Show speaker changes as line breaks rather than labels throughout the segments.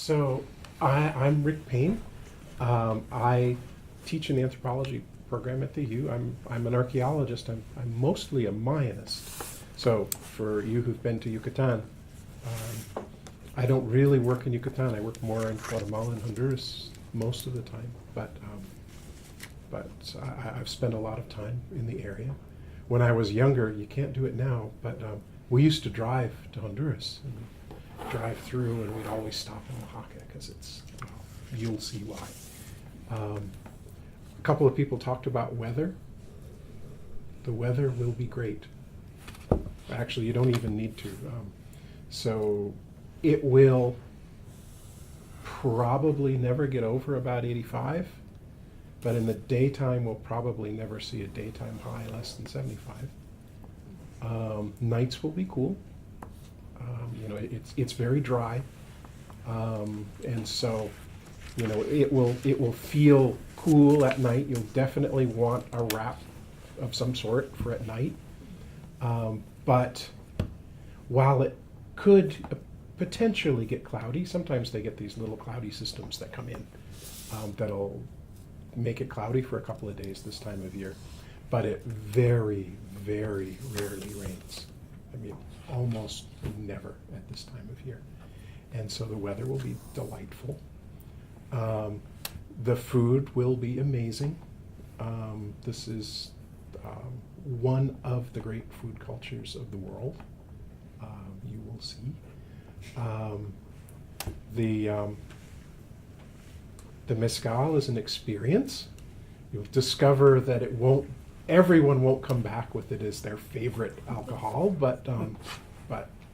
So I'm Rick Payne. I teach in the anthropology program at the U. I'm an archaeologist. I'm mostly a Mayanist. So for you who've been to Yucatan, I don't really work in Yucatan. I work more in Guatemala and Honduras most of the time. But I've spent a lot of time in the area. When I was younger, you can't do it now, but we used to drive to Honduras and drive through, and we'd always stop in Oaxaca because it's, well, you'll see why. A couple of people talked about weather. The weather will be great. Actually, you don't even need to. So it will probably never get over about 85, but in the daytime we'll probably never see a daytime high less than 75. Nights will be cool. It's very dry, and so it will feel cool at night. You'll definitely want a wrap of some sort for at night. But while it could potentially get cloudy, sometimes they get these little cloudy systems that come in that'll make it cloudy for a couple of days this time of year. But it very, very rarely rains. I mean, almost never at this time of year. And so the weather will be delightful. The food will be amazing. This is one of the great food cultures of the world. You will see. The mezcal is an experience. You'll discover that everyone won't come back with it as their favorite alcohol, but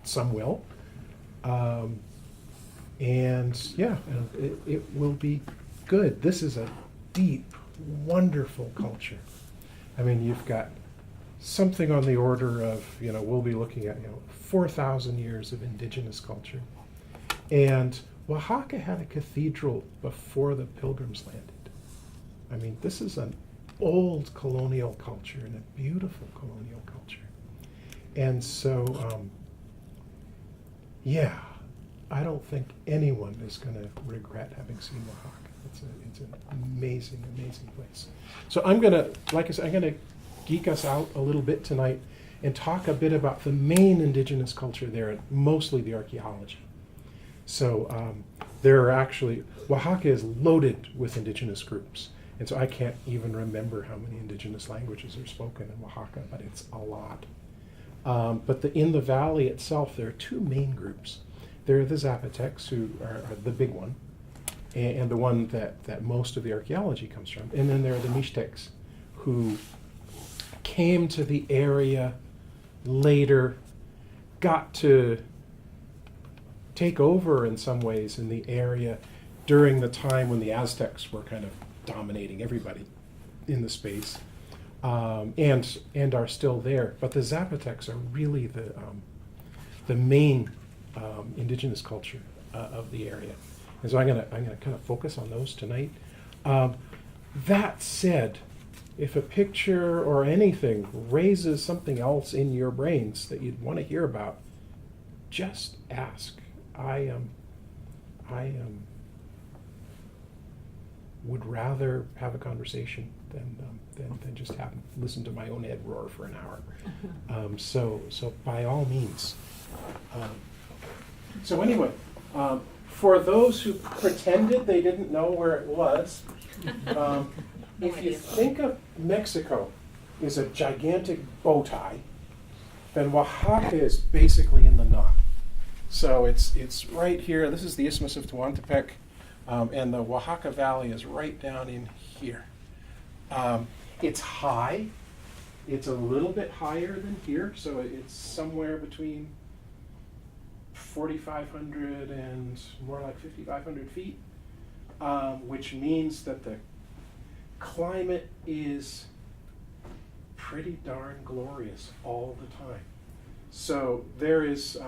some will. And yeah, it will be good. This is a deep, wonderful culture. I mean, you've got something on the order of, we'll be looking at, 4,000 years of indigenous culture. And Oaxaca had a cathedral before the Pilgrims landed. I mean, this is an old colonial culture and a beautiful colonial culture. And so, yeah, I don't think anyone is going to regret having seen Oaxaca. It's an amazing, amazing place. So I'm going to, like I said, I'm going to geek us out a little bit tonight and talk a bit about the main indigenous culture there, and mostly the archaeology. So there are actually, Oaxaca is loaded with indigenous groups. And so I can't even remember how many indigenous languages are spoken in Oaxaca, but it's a lot. But in the valley itself, there are two main groups. There are the Zapotecs, who are the big one, and the one that most of the archaeology comes from. And then there are the Mixtecs, who came to the area later, got to take over in some ways in the area during the time when the Aztecs were kind of dominating everybody in the space, and are still there. But the Zapotecs are really the main indigenous culture of the area, and so I'm gonna kind of focus on those tonight. That said, if a picture or anything raises something else in your brains that you'd want to hear about, just ask. I would rather have a conversation than just listen to my own head roar for an hour. So by all means. So anyway, for those who pretended they didn't know where it was, if you think of Mexico as a gigantic bow tie, then Oaxaca is basically in the knot. So it's right here. This is the Isthmus of Tehuantepec, and the Oaxaca Valley is right down in here. It's high. It's a little bit higher than here, so it's somewhere between 4,500 and more like 5,500 feet, which means that the climate is pretty darn glorious all the time. So there is,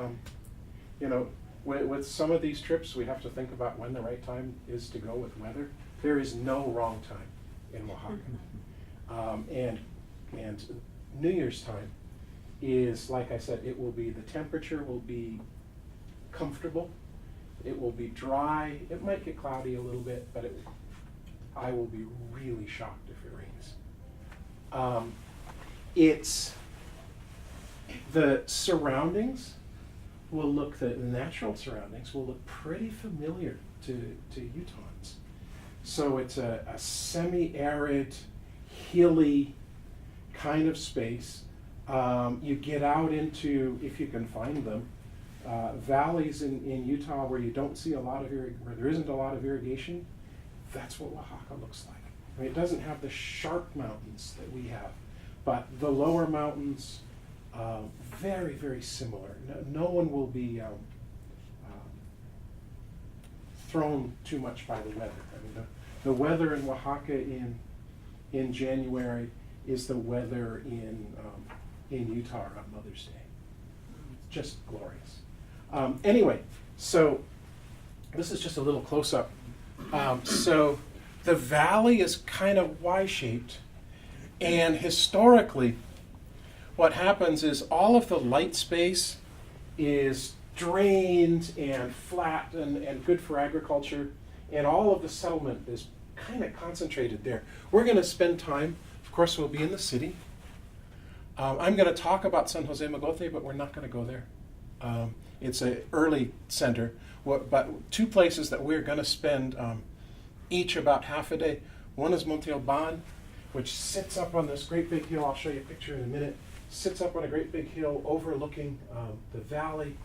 with some of these trips, we have to think about when the right time is to go with weather. There is no wrong time in Oaxaca. And New Year's time is, like I said, the temperature will be comfortable. It will be dry. It might get cloudy a little bit, but I will be really shocked if it rains. It's the surroundings will look, the natural surroundings will look pretty familiar to Utahns. So it's a semi-arid, hilly kind of space. You get out into, if you can find them, valleys in Utah where you don't see a lot of where there isn't a lot of irrigation. That's what Oaxaca looks like. I mean, it doesn't have the sharp mountains that we have, but the lower mountains, very, very similar. No one will be thrown too much by the weather. I mean, the weather in Oaxaca in January is the weather in Utah on Mother's Day. Just glorious. Anyway, so this is just a little close-up. So the valley is kind of Y-shaped, and historically, what happens is all of the light space is drained and flat and good for agriculture, and all of the settlement is kind of concentrated there. We're going to spend time, of course, we'll be in the city. I'm going to talk about San Jose Mogote, but we're not going to go there. It's an early center, but two places that we're going to spend each about half a day. One is Monte Alban, which sits up on this great big hill. I'll show you a picture in a minute. Sits up on a great big hill overlooking the valley.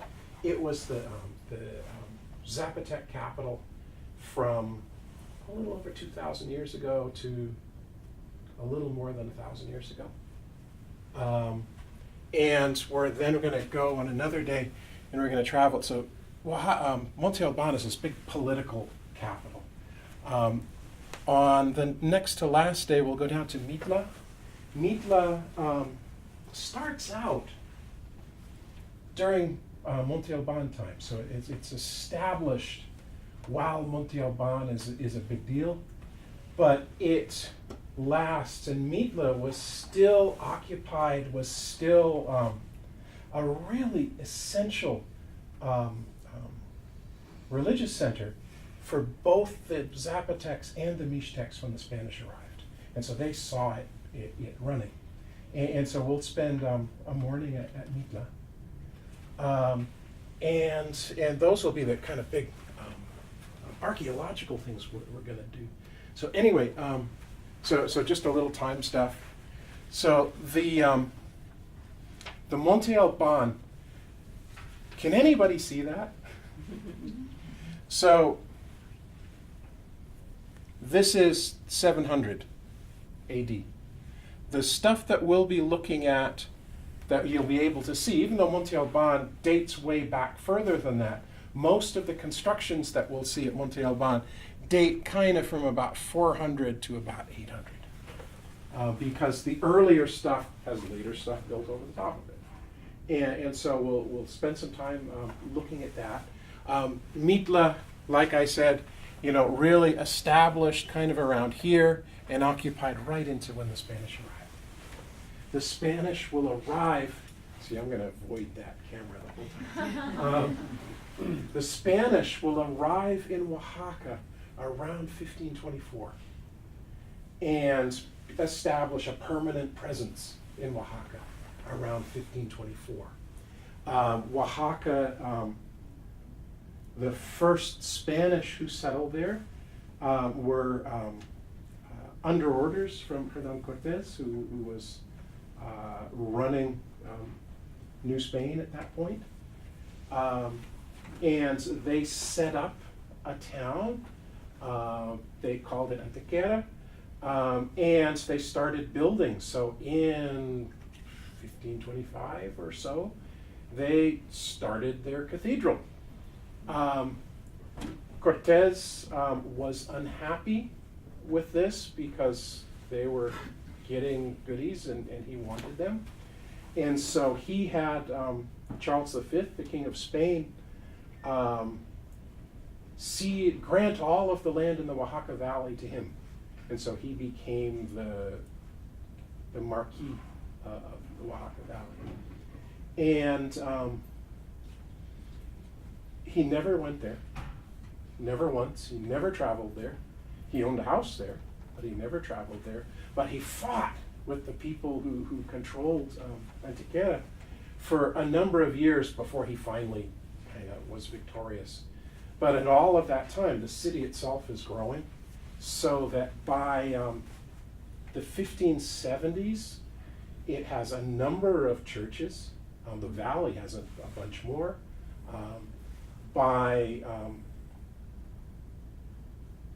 It was the Zapotec capital from a little over 2,000 years ago to a little more than 1,000 years ago. And we're going to go on another day, and we're going to travel. So Monte Alban is this big political capital. On the next to last day, we'll go down to Mitla. Mitla starts out during Monte Alban time. So it's established while Monte Alban is a big deal, but it lasts, and Mitla was still occupied, was still a really essential religious center for both the Zapotecs and the Mixtecs when the Spanish arrived. And so they saw it running. And so we'll spend a morning at Mitla. And those will be the kind of big archaeological things we're going to do. So anyway, so just a little time stuff. So the Monte Alban, can anybody see that? So this is 700 AD. The stuff that we'll be looking at that you'll be able to see, even though Monte Alban dates way back further than that, most of the constructions that we'll see at Monte Alban date kind of from about 400 to about 800. Because the earlier stuff has later stuff built over the top of it. And so we'll spend some time looking at that. Mitla, like I said, really established kind of around here and occupied right into when the Spanish arrived. The Spanish will arrive, see, I'm going to avoid that camera the whole time. The Spanish will arrive in Oaxaca around 1524 and establish a permanent presence in Oaxaca around 1524. Oaxaca, the first Spanish who settled there were under orders from Hernan Cortes, who was running New Spain at that point. And they set up a town. They called it Antequera. And they started building. So in 1525 or so, they started their cathedral. Cortes was unhappy with this because they were getting goodies and he wanted them. And so he had Charles V, the King of Spain, grant all of the land in the Oaxaca Valley to him. And so he became the Marquis of the Oaxaca Valley. And he never went there. never once. He never traveled there. He owned a house there, but he never traveled there. But he fought with the people who controlled Antequera for a number of years before he finally kind of was victorious. But in all of that time, the city itself is growing, so that by the 1570s, it has a number of churches. The valley has a bunch more.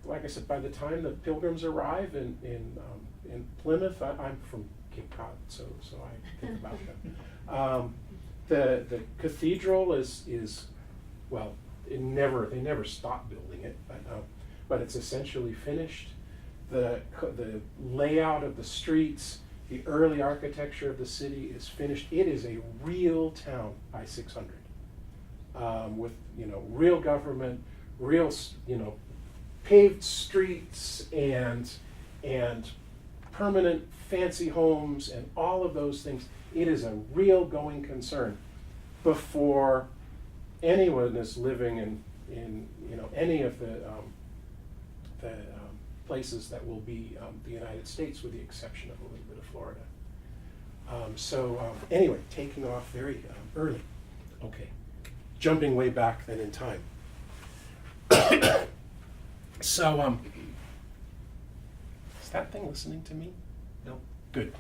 Like I said, by the time the Pilgrims arrive in Plymouth, I'm from Cape Cod, so I think about them. The cathedral is well, they never stopped building it, but it's essentially finished. The layout of the streets, the early architecture of the city is finished. It is a real town by 600, with real government, real paved streets and permanent fancy homes and all of those things. It is a real going concern before anyone is living in any of the places that will be the United States, with the exception of a little bit of Florida. Anyway, taking off very early. Okay, jumping way back then in time. Is that thing listening to me? No? Good.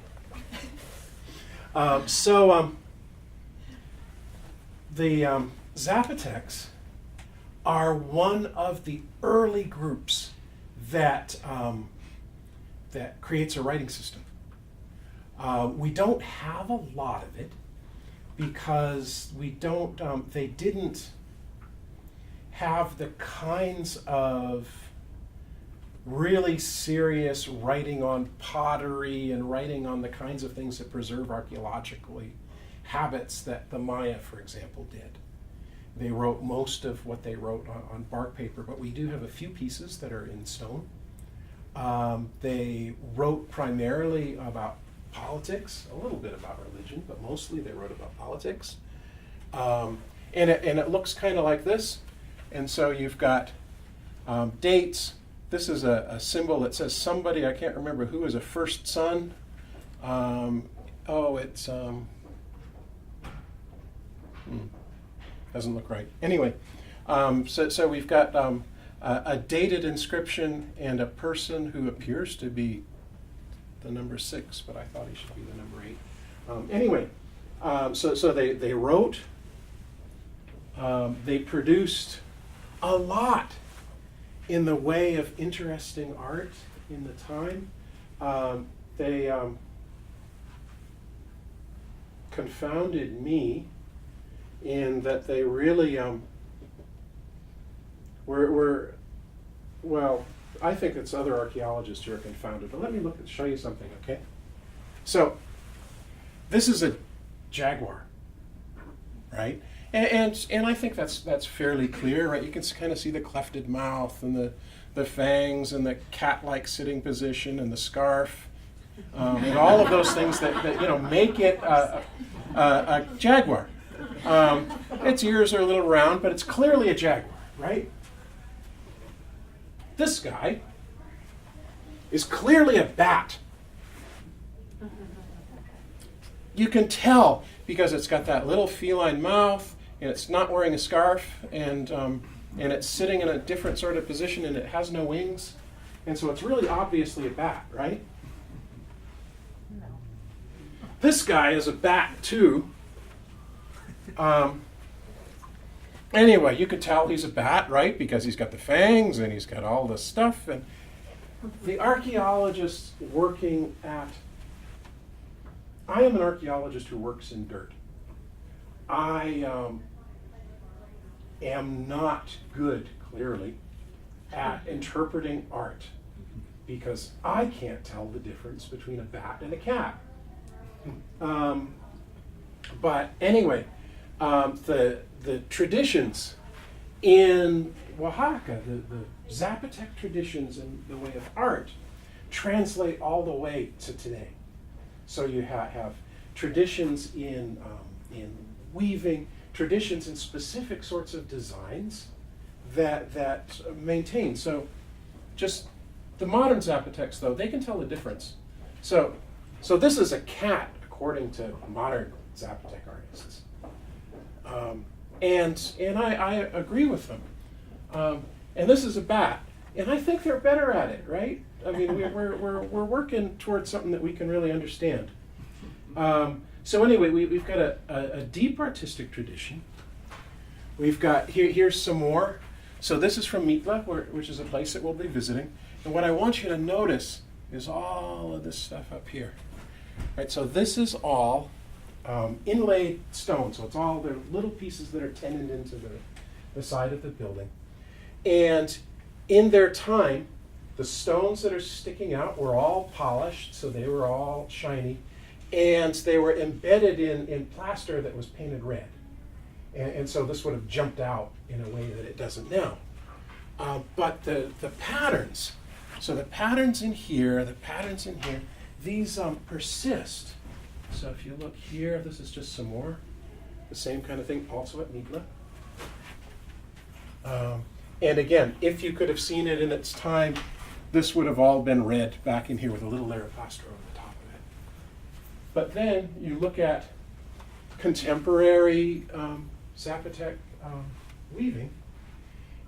The Zapotecs are one of the early groups that creates a writing system. We don't have a lot of it because they didn't have the kinds of really serious writing on pottery and writing on the kinds of things that preserve archaeologically habits that the Maya, for example, did. They wrote most of what they wrote on bark paper, but we do have a few pieces that are in stone. They wrote primarily about politics, a little bit about religion, but mostly they wrote about politics. And it looks kind of like this. And so you've got dates. This is a symbol that says somebody, I can't remember who, is a first son. Doesn't look right. Anyway, so we've got a dated inscription and a person who appears to be the number 6, but I thought he should be the number 8. So they wrote, they produced a lot in the way of interesting art in the time. They confounded me in that they really were well, I think it's other archaeologists who are confounded, but let me show you something, okay? So this is a jaguar, right? And I think that's fairly clear, right? You can kind of see the clefted mouth and the fangs and the cat-like sitting position and the scarf, and all of those things that make it a jaguar. Its ears are a little round, but it's clearly a jaguar, right? This guy is clearly a bat. You can tell because it's got that little feline mouth, and it's not wearing a scarf, and it's sitting in a different sort of position, and it has no wings, and so it's really obviously a bat, right? No. This guy is a bat too. Anyway, you could tell he's a bat, right? Because he's got the fangs and he's got all this stuff. And the archaeologists working at... I am an archaeologist who works in dirt. I am not good, clearly, at interpreting art because I can't tell the difference between a bat and a cat. But anyway... The traditions in Oaxaca, the Zapotec traditions in the way of art, translate all the way to today. So you have traditions in weaving, traditions in specific sorts of designs that maintain. So just the modern Zapotecs, though, they can tell the difference. So this is a cat, according to modern Zapotec artists. And I agree with them. And this is a bat. And I think they're better at it, right? I mean, we're working towards something that we can really understand. So anyway, we've got a deep artistic tradition. We've got, here's some more. So this is from Mitla, which is a place that we'll be visiting. And what I want you to notice is all of this stuff up here. Right, so this is all inlaid stone. So it's all the little pieces that are tenon into the side of the building. And in their time, the stones that are sticking out were all polished, so they were all shiny. And they were embedded in plaster that was painted red. And so this would have jumped out in a way that it doesn't now. But the patterns, so the patterns in here, these persist. So if you look here, this is just some more, the same kind of thing, also at Mitla. And again, if you could have seen it in its time, this would have all been red back in here with a little layer of plaster over the top of it. But then you look at contemporary Zapotec weaving,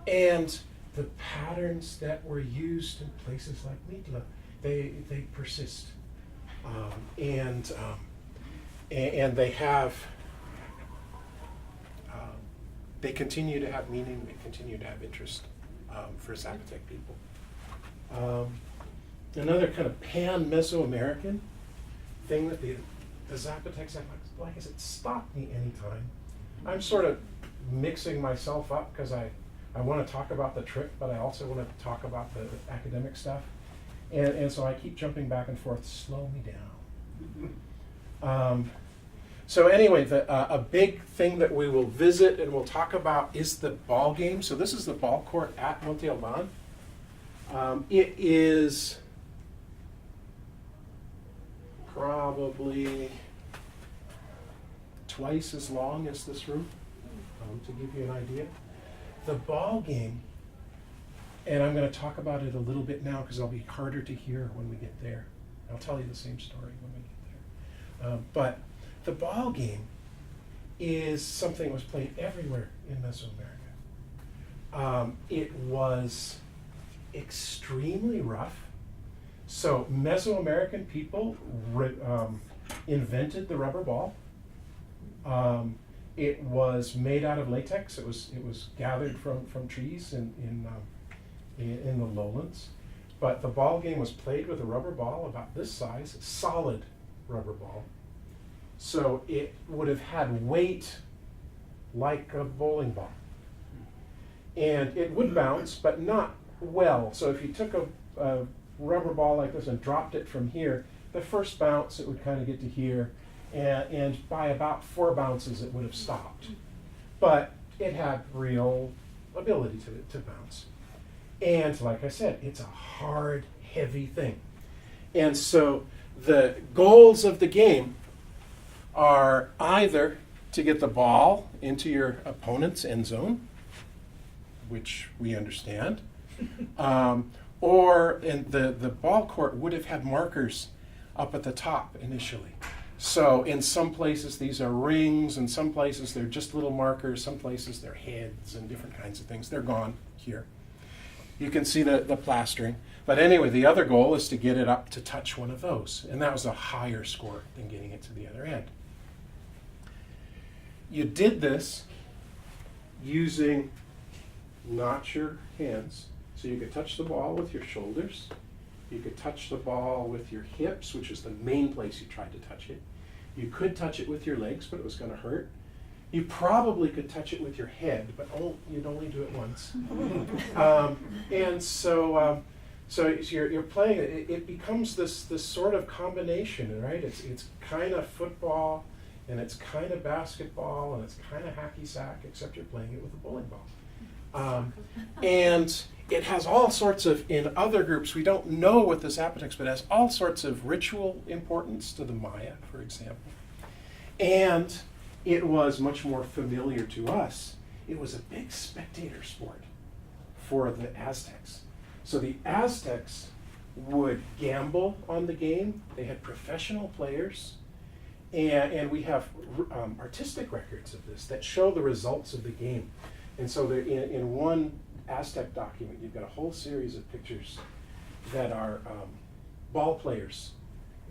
and the patterns that were used in places like Mitla, they persist, and they have they continue to have meaning. They continue to have interest for Zapotec people. Another kind of pan-Mesoamerican thing that the Zapotecs have, like I said, stop me anytime. I'm sort of mixing myself up because I want to talk about the trip, but I also want to talk about the academic stuff. And so I keep jumping back and forth. Slow me down. So anyway, a big thing that we will visit and we'll talk about is the ball game. So this is the ball court at Monte Alban. It is probably twice as long as this room, to give you an idea. The ball game, and I'm going to talk about it a little bit now because it'll be harder to hear when we get there. I'll tell you the same story when we get there. But the ball game is something that was played everywhere in Mesoamerica. It was extremely rough. So Mesoamerican people invented the rubber ball. It was made out of latex. It was gathered from trees in the lowlands. But the ball game was played with a rubber ball about this size, solid rubber ball. So it would have had weight like a bowling ball. And it would bounce, but not well. So if you took a rubber ball like this and dropped it from here, the first bounce it would kind of get to here, and by about 4 bounces it would have stopped. But it had real ability to bounce. And like I said, it's a hard, heavy thing. And so the goals of the game are either to get the ball into your opponent's end zone, which we understand, or in the ball court would have had markers up at the top initially. So in some places these are rings, in some places they're just little markers, some places they're heads and different kinds of things. They're gone here. You can see the plastering. But anyway, the other goal is to get it up to touch one of those. And that was a higher score than getting it to the other end. You did this using not your hands. So you could touch the ball with your shoulders. You could touch the ball with your hips, which is the main place you tried to touch it. You could touch it with your legs, but it was going to hurt. You probably could touch it with your head, but you'd only do it once. And so you're playing it. It becomes this sort of combination, right? It's kind of football, and it's kind of basketball, and it's kind of hacky sack, except you're playing it with a bowling ball. And it has all sorts of, in other groups, we don't know what the Zapotecs, but it has all sorts of ritual importance to the Maya, for example. And it was much more familiar to us. It was a big spectator sport. for the Aztecs. So the Aztecs would gamble on the game. They had professional players. And we have artistic records of this that show the results of the game. And so in one Aztec document, you've got a whole series of pictures that are ball players.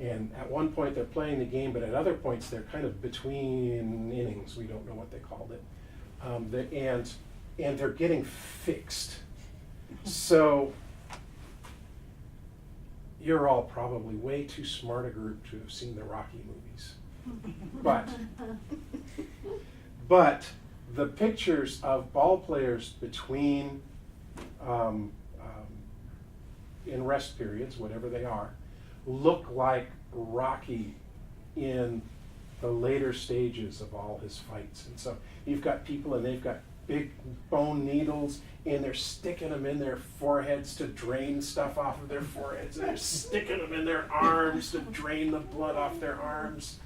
And at one point they're playing the game, but at other points they're kind of between innings. We don't know what they called it. And they're getting fixed. So you're all probably way too smart a group to have seen the Rocky movies. But the pictures of ball players between in rest periods, whatever they are, look like Rocky in the later stages of all his fights. And so you've got people and they've got big bone needles and they're sticking them in their foreheads to drain stuff off of their foreheads, and they're sticking them in their arms to drain the blood off their arms.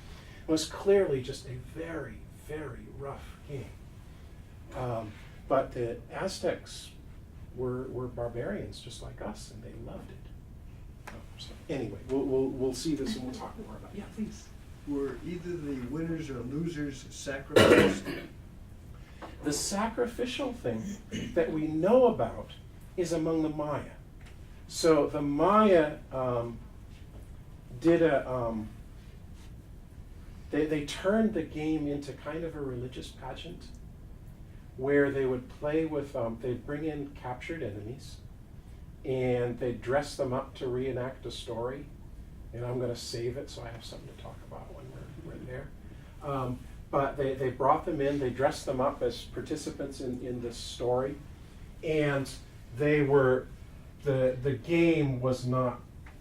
It was clearly just a very, very rough game. But the Aztecs were barbarians just like us, and they loved it. So anyway, we'll see this and we'll talk more about it. Yeah, please.
Were either the winners or losers sacrificed?
The sacrificial thing that we know about is among the Maya. So the Maya did a... They turned the game into kind of a religious pageant where they would play with, they'd bring in captured enemies and they'd dress them up to reenact a story. And I'm going to save it so I have something to talk about when we're there. But they brought them in, they dressed them up as participants in this story. And they were, the game was not,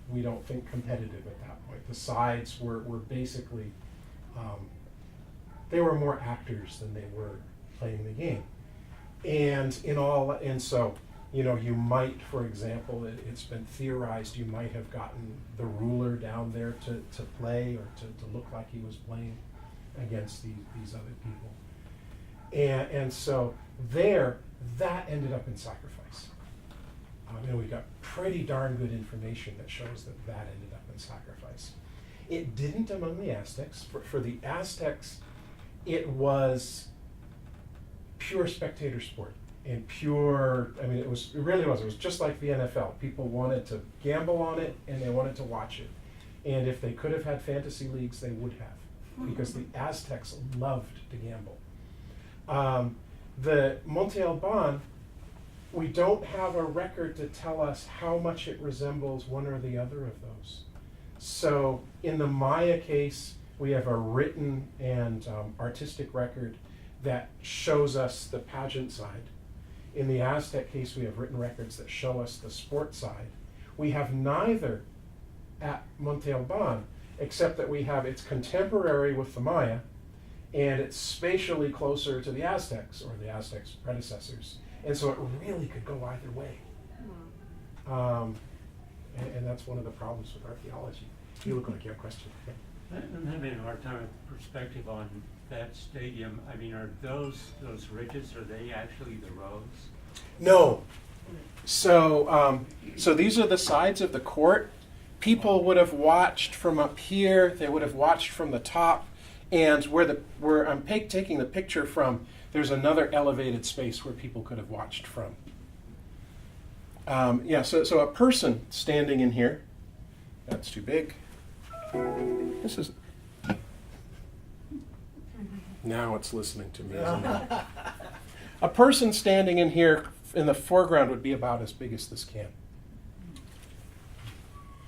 we don't think, competitive at that point. The sides were basically, they were more actors than they were playing the game. And so, you know, you might, for example, it's been theorized, you might have gotten the ruler down there to play or to look like he was playing against these other people. And so there, that ended up in sacrifice. And we got pretty darn good information that shows that ended up in sacrifice. It didn't among the Aztecs. For the Aztecs, it was pure spectator sport and pure, I mean, it really was just like the NFL. People wanted to gamble on it and they wanted to watch it. And if they could have had fantasy leagues, they would have, because the Aztecs loved to gamble. The Monte Alban, we don't have a record to tell us how much it resembles one or the other of those. So in the Maya case, we have a written and artistic record that shows us the pageant side. In the Aztec case, we have written records that show us the sport side. We have neither at Monte Alban, except that we have it's contemporary with the Maya, and it's spatially closer to the Aztecs, or the Aztecs' predecessors. And so it really could go either way. And that's one of the problems with archaeology. You look like you have a question. Okay.
I'm having a hard time with perspective on that stadium. I mean, are those ridges, are they actually the roads?
No. So these are the sides of the court. People would have watched from up here. They would have watched from the top. And where I'm taking the picture from, there's another elevated space where people could have watched from. So a person standing in here, that's too big. This is, now it's listening to me, isn't it? A person standing in here in the foreground would be about as big as this can.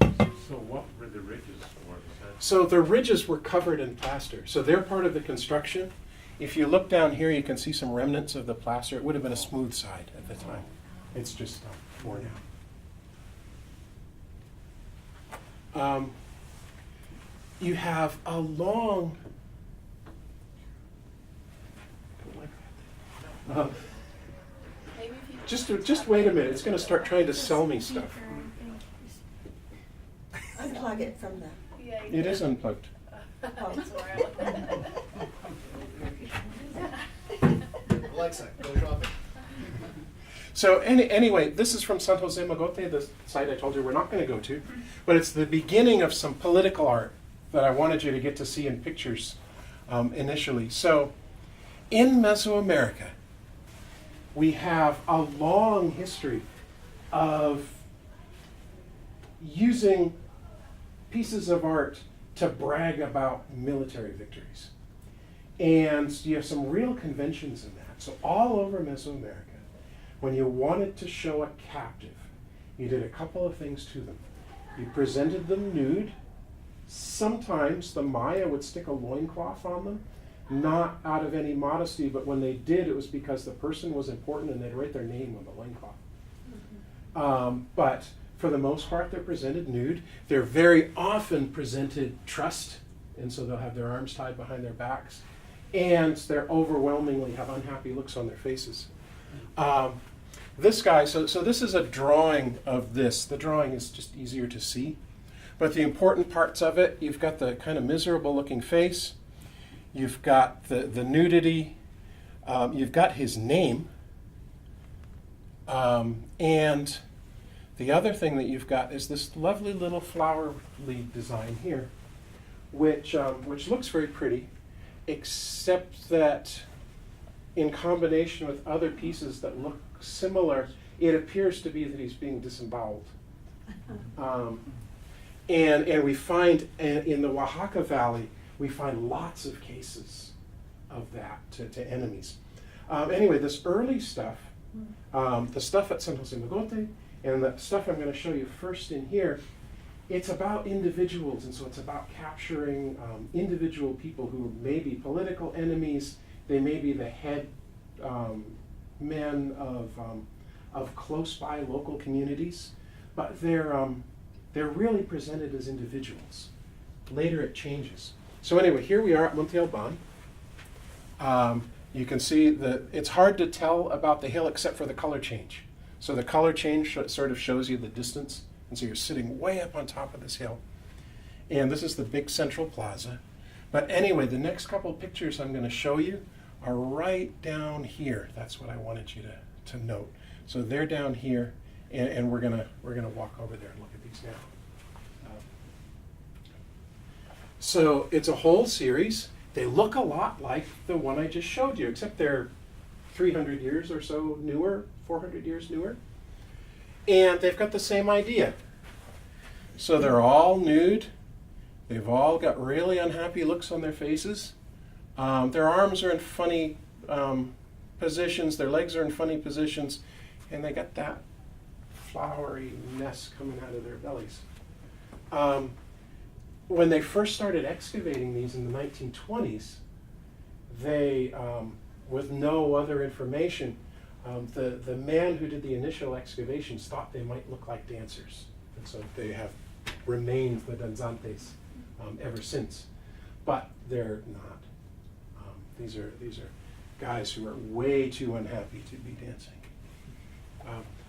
So what were the ridges for?
So the ridges were covered in plaster. So they're part of the construction. If you look down here, you can see some remnants of the plaster. It would have been a smooth side at the time. It's just worn out. You have a long... Just wait a minute. It's going to start trying to sell me stuff.
Unplug it from the...
It is unplugged.
Alexa, go shopping.
So anyway, this is from San Jose Mogote, the site I told you we're not going to go to, but it's the beginning of some political art that I wanted you to get to see in pictures initially. So in Mesoamerica, we have a long history of using pieces of art to brag about military victories. And you have some real conventions in that. So all over Mesoamerica, when you wanted to show a captive, you did a couple of things to them. You presented them nude. Sometimes the Maya would stick a loincloth on them, not out of any modesty, but when they did, it was because the person was important and they'd write their name on the loincloth. But for the most part, they're presented nude. They're very often presented trussed, and so they'll have their arms tied behind their backs, and they're overwhelmingly have unhappy looks on their faces. This guy, so this is a drawing of this. The drawing is just easier to see. But the important parts of it, you've got the kind of miserable looking face. You've got the nudity. You've got his name. And the other thing that you've got is this lovely little flowery design here, which looks very pretty, except that in combination with other pieces that look similar, it appears to be that he's being disemboweled. And we find in the Oaxaca Valley, we find lots of cases of that to enemies. Anyway, this early stuff, the stuff at San Jose Mogote, and the stuff I'm going to show you first in here, it's about individuals, and so it's about capturing individual people who may be political enemies. They may be the head men of close by local communities, but they're really presented as individuals. Later it changes. So anyway, here we are at Monte Alban. You can see that it's hard to tell about the hill except for the color change. So the color change sort of shows you the distance, and so you're sitting way up on top of this hill. And this is the big central plaza. But anyway, the next couple of pictures I'm going to show you are right down here. That's what I wanted you to note. So they're down here, and we're gonna walk over there and look at these now. So it's a whole series. They look a lot like the one I just showed you, except they're 300 years or so newer, 400 years newer. And they've got the same idea. So they're all nude. They've all got really unhappy looks on their faces. Their arms are in funny positions. Their legs are in funny positions. And they got that flowery mess coming out of their bellies. When they first started excavating these in the 1920s, they, with no other information, the man who did the initial excavations thought they might look like dancers. And so they have remained the danzantes ever since. But they're not. These are guys who are way too unhappy to be dancing.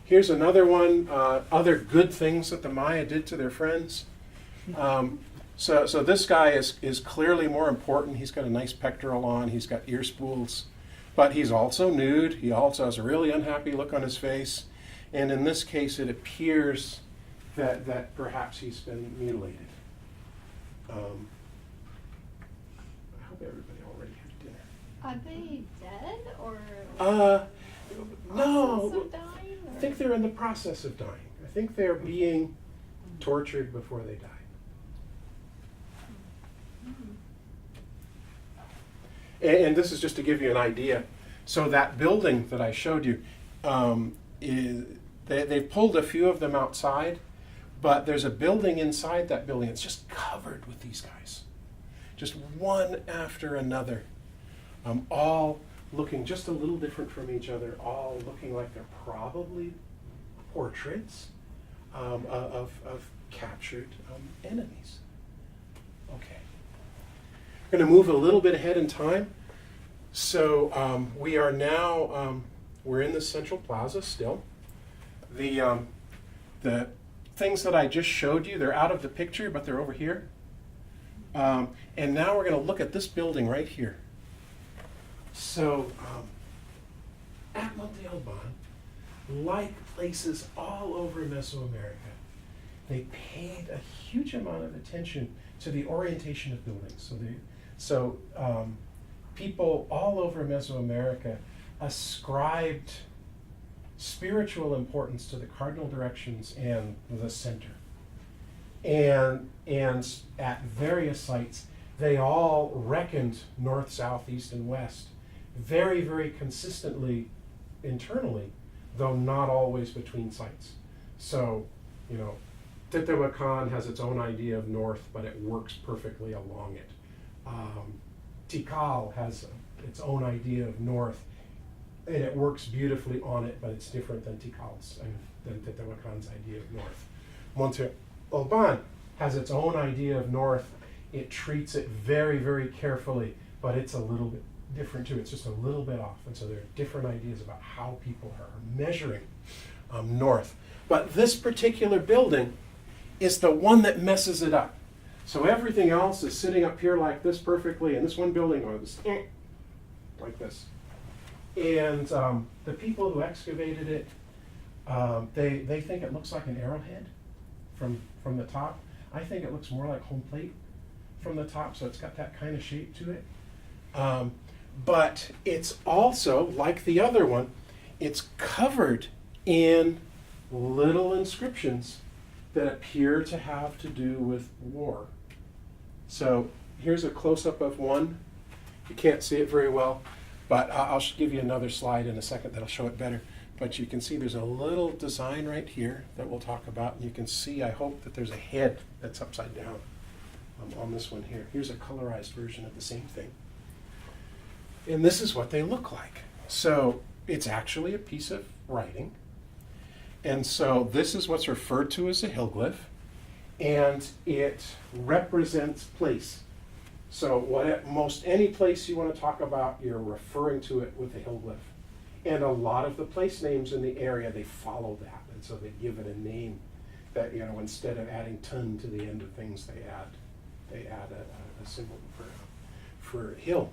Here's another one, other good things that the Maya did to their friends. So this guy is clearly more important. He's got a nice pectoral on. He's got ear spools. But he's also nude. He also has a really unhappy look on his face. And in this case, it appears that perhaps he's been mutilated. I hope everybody already had dinner.
Are they dead or
No.
process of dying,
I think they're in the process of dying. I think they're being tortured before they die. And this is just to give you an idea. So that building that I showed you, they've pulled a few of them outside, but there's a building inside that building that's just covered with these guys. Just one after another, all looking just a little different from each other, all looking like they're probably portraits of captured enemies. Okay. I'm going to move a little bit ahead in time. So we are now, we're in the central plaza still. The things that I just showed you, they're out of the picture, but they're over here. And now we're going to look at this building right here. So at Monte Alban, like places all over Mesoamerica, they paid a huge amount of attention to the orientation of buildings. People all over Mesoamerica ascribed spiritual importance to the cardinal directions and the center. And at various sites, they all reckoned north, south, east, and west very, very consistently internally, though not always between sites. So, Teotihuacan has its own idea of north, but it works perfectly along it. Tikal has its own idea of north, and it works beautifully on it, but it's different than Tikal's and than Teotihuacan's idea of north. Monte Alban has its own idea of north. It treats it very, very carefully, but it's a little bit different too. It's just a little bit off, and so there are different ideas about how people are measuring north. But this particular building is the one that messes it up. So everything else is sitting up here like this perfectly, and this one building goes like this. And the people who excavated it, they think it looks like an arrowhead from the top. I think it looks more like home plate from the top, so it's got that kind of shape to it. But it's also, like the other one, it's covered in little inscriptions that appear to have to do with war. So here's a close-up of one. You can't see it very well, but I'll give you another slide in a second that'll show it better. But you can see there's a little design right here that we'll talk about. And you can see, I hope, that there's a head that's upside down on this one here. Here's a colorized version of the same thing. And this is what they look like. So it's actually a piece of writing. And so this is what's referred to as a hillglyph. And it represents place. So most any place you want to talk about, you're referring to it with a hillglyph. And a lot of the place names in the area, they follow that. And so they give it a name that, instead of adding ton to the end of things, they add a symbol for hill.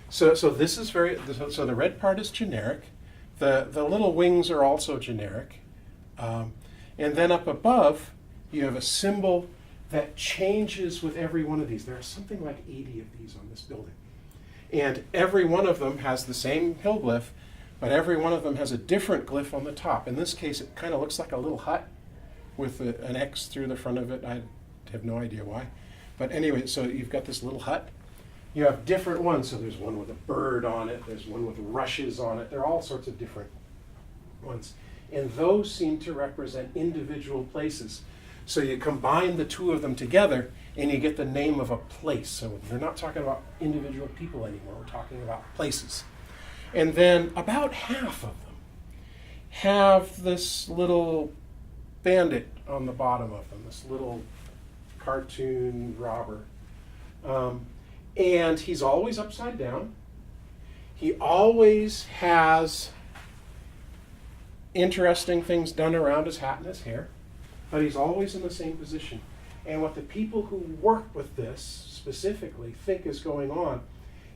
So this is so the red part is generic. The little wings are also generic. And then up above, you have a symbol that changes with every one of these. There are something like 80 of these on this building. And every one of them has the same hillglyph, but every one of them has a different glyph on the top. In this case, it kind of looks like a little hut with an X through the front of it. I have no idea why. But anyway, so you've got this little hut. You have different ones. So there's one with a bird on it. There's one with rushes on it. There are all sorts of different ones. And those seem to represent individual places. So you combine the two of them together, and you get the name of a place. So we're not talking about individual people anymore. We're talking about places. And then about half of them have this little bandit on the bottom of them, this little cartoon robber. And he's always upside down. He always has interesting things done around his hat and his hair, but he's always in the same position. And what the people who work with this specifically think is going on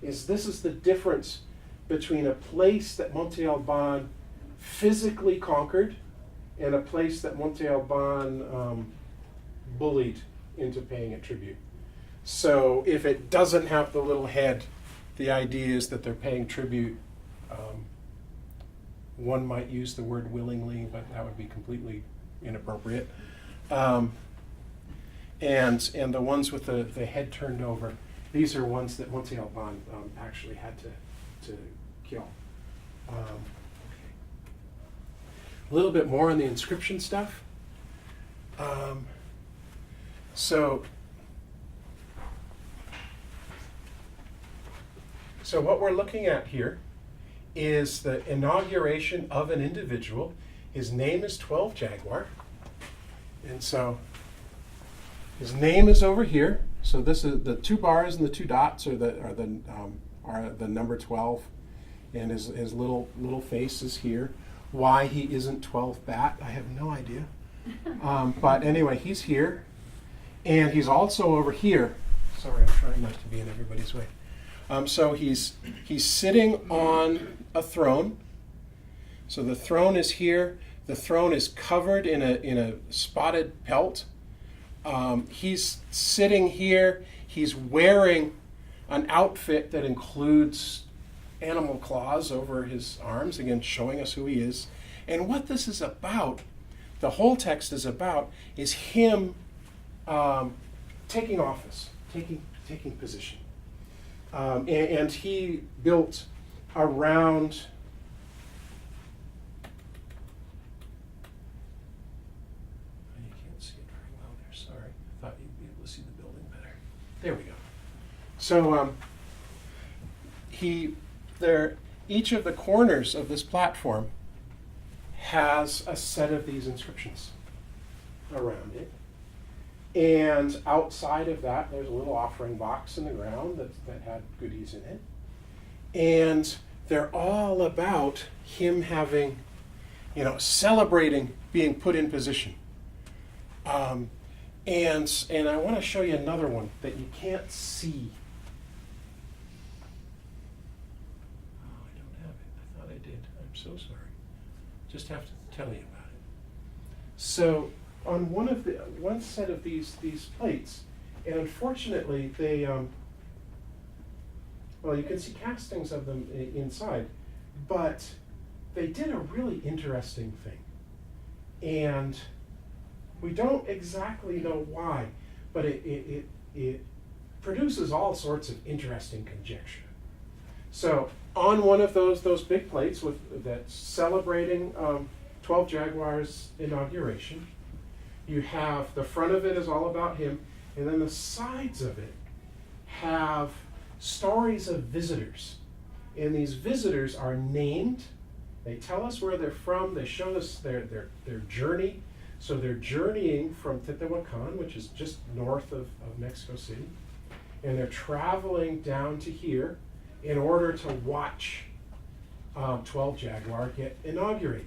is this is the difference between a place that Monte Alban physically conquered and a place that Monte Alban bullied into paying it tribute. So if it doesn't have the little head, the idea is that they're paying tribute. One might use the word willingly, but that would be completely inappropriate. And the ones with the head turned over, these are ones that Monte Alban actually had to kill. A little bit more on the inscription stuff. So what we're looking at here is the inauguration of an individual. His name is 12 Jaguar. And so his name is over here. So this is the two bars and the two dots are the number 12. And his little face is here. Why he isn't 12 Bat, I have no idea. But anyway, he's here. And he's also over here. Sorry, I'm trying not to be in everybody's way. So he's sitting on a throne. So the throne is here. The throne is covered in a spotted pelt. He's sitting here. He's wearing an outfit that includes animal claws over his arms, again showing us who he is. And what this is about, the whole text is about, is him taking office, taking position. And he built around you can't see it very well there, sorry. I thought you'd be able to see the building better. There we go. So each of the corners of this platform has a set of these inscriptions around it. And outside of that, there's a little offering box in the ground that had goodies in it. And they're all about him having, celebrating being put in position. And I want to show you another one that you can't see. Oh, I don't have it. I thought I did. I'm so sorry. Just have to tell you about it. So on one set of these plates, and unfortunately they you can see castings of them inside, but they did a really interesting thing, and we don't exactly know why, but it produces all sorts of interesting conjecture. So on one of those big plates that's celebrating 12 Jaguars inauguration, you have the front of it is all about him, and then the sides of it have stories of visitors. And these visitors are named. They tell us where they're from. They show us their journey. So they're journeying from Teotihuacan, which is just north of Mexico City, and they're traveling down to here in order to watch 12 Jaguar get inaugurated.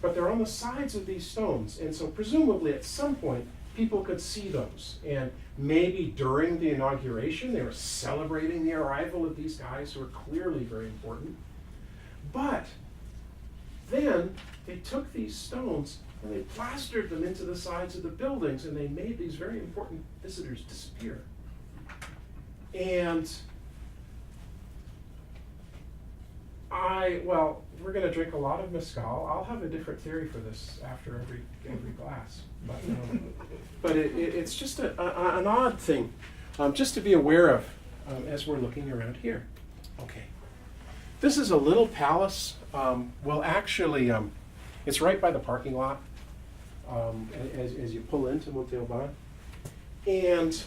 But they're on the sides of these stones, and so presumably at some point people could see those, and maybe during the inauguration they were celebrating the arrival of these guys who are clearly very important. But then they took these stones and they plastered them into the sides of the buildings, and they made these very important visitors disappear. And we're going to drink a lot of mezcal. I'll have a different theory for this after every glass. But it's just an odd thing, just to be aware of as we're looking around here. Okay. This is a little palace. It's right by the parking lot as you pull into Montealban. And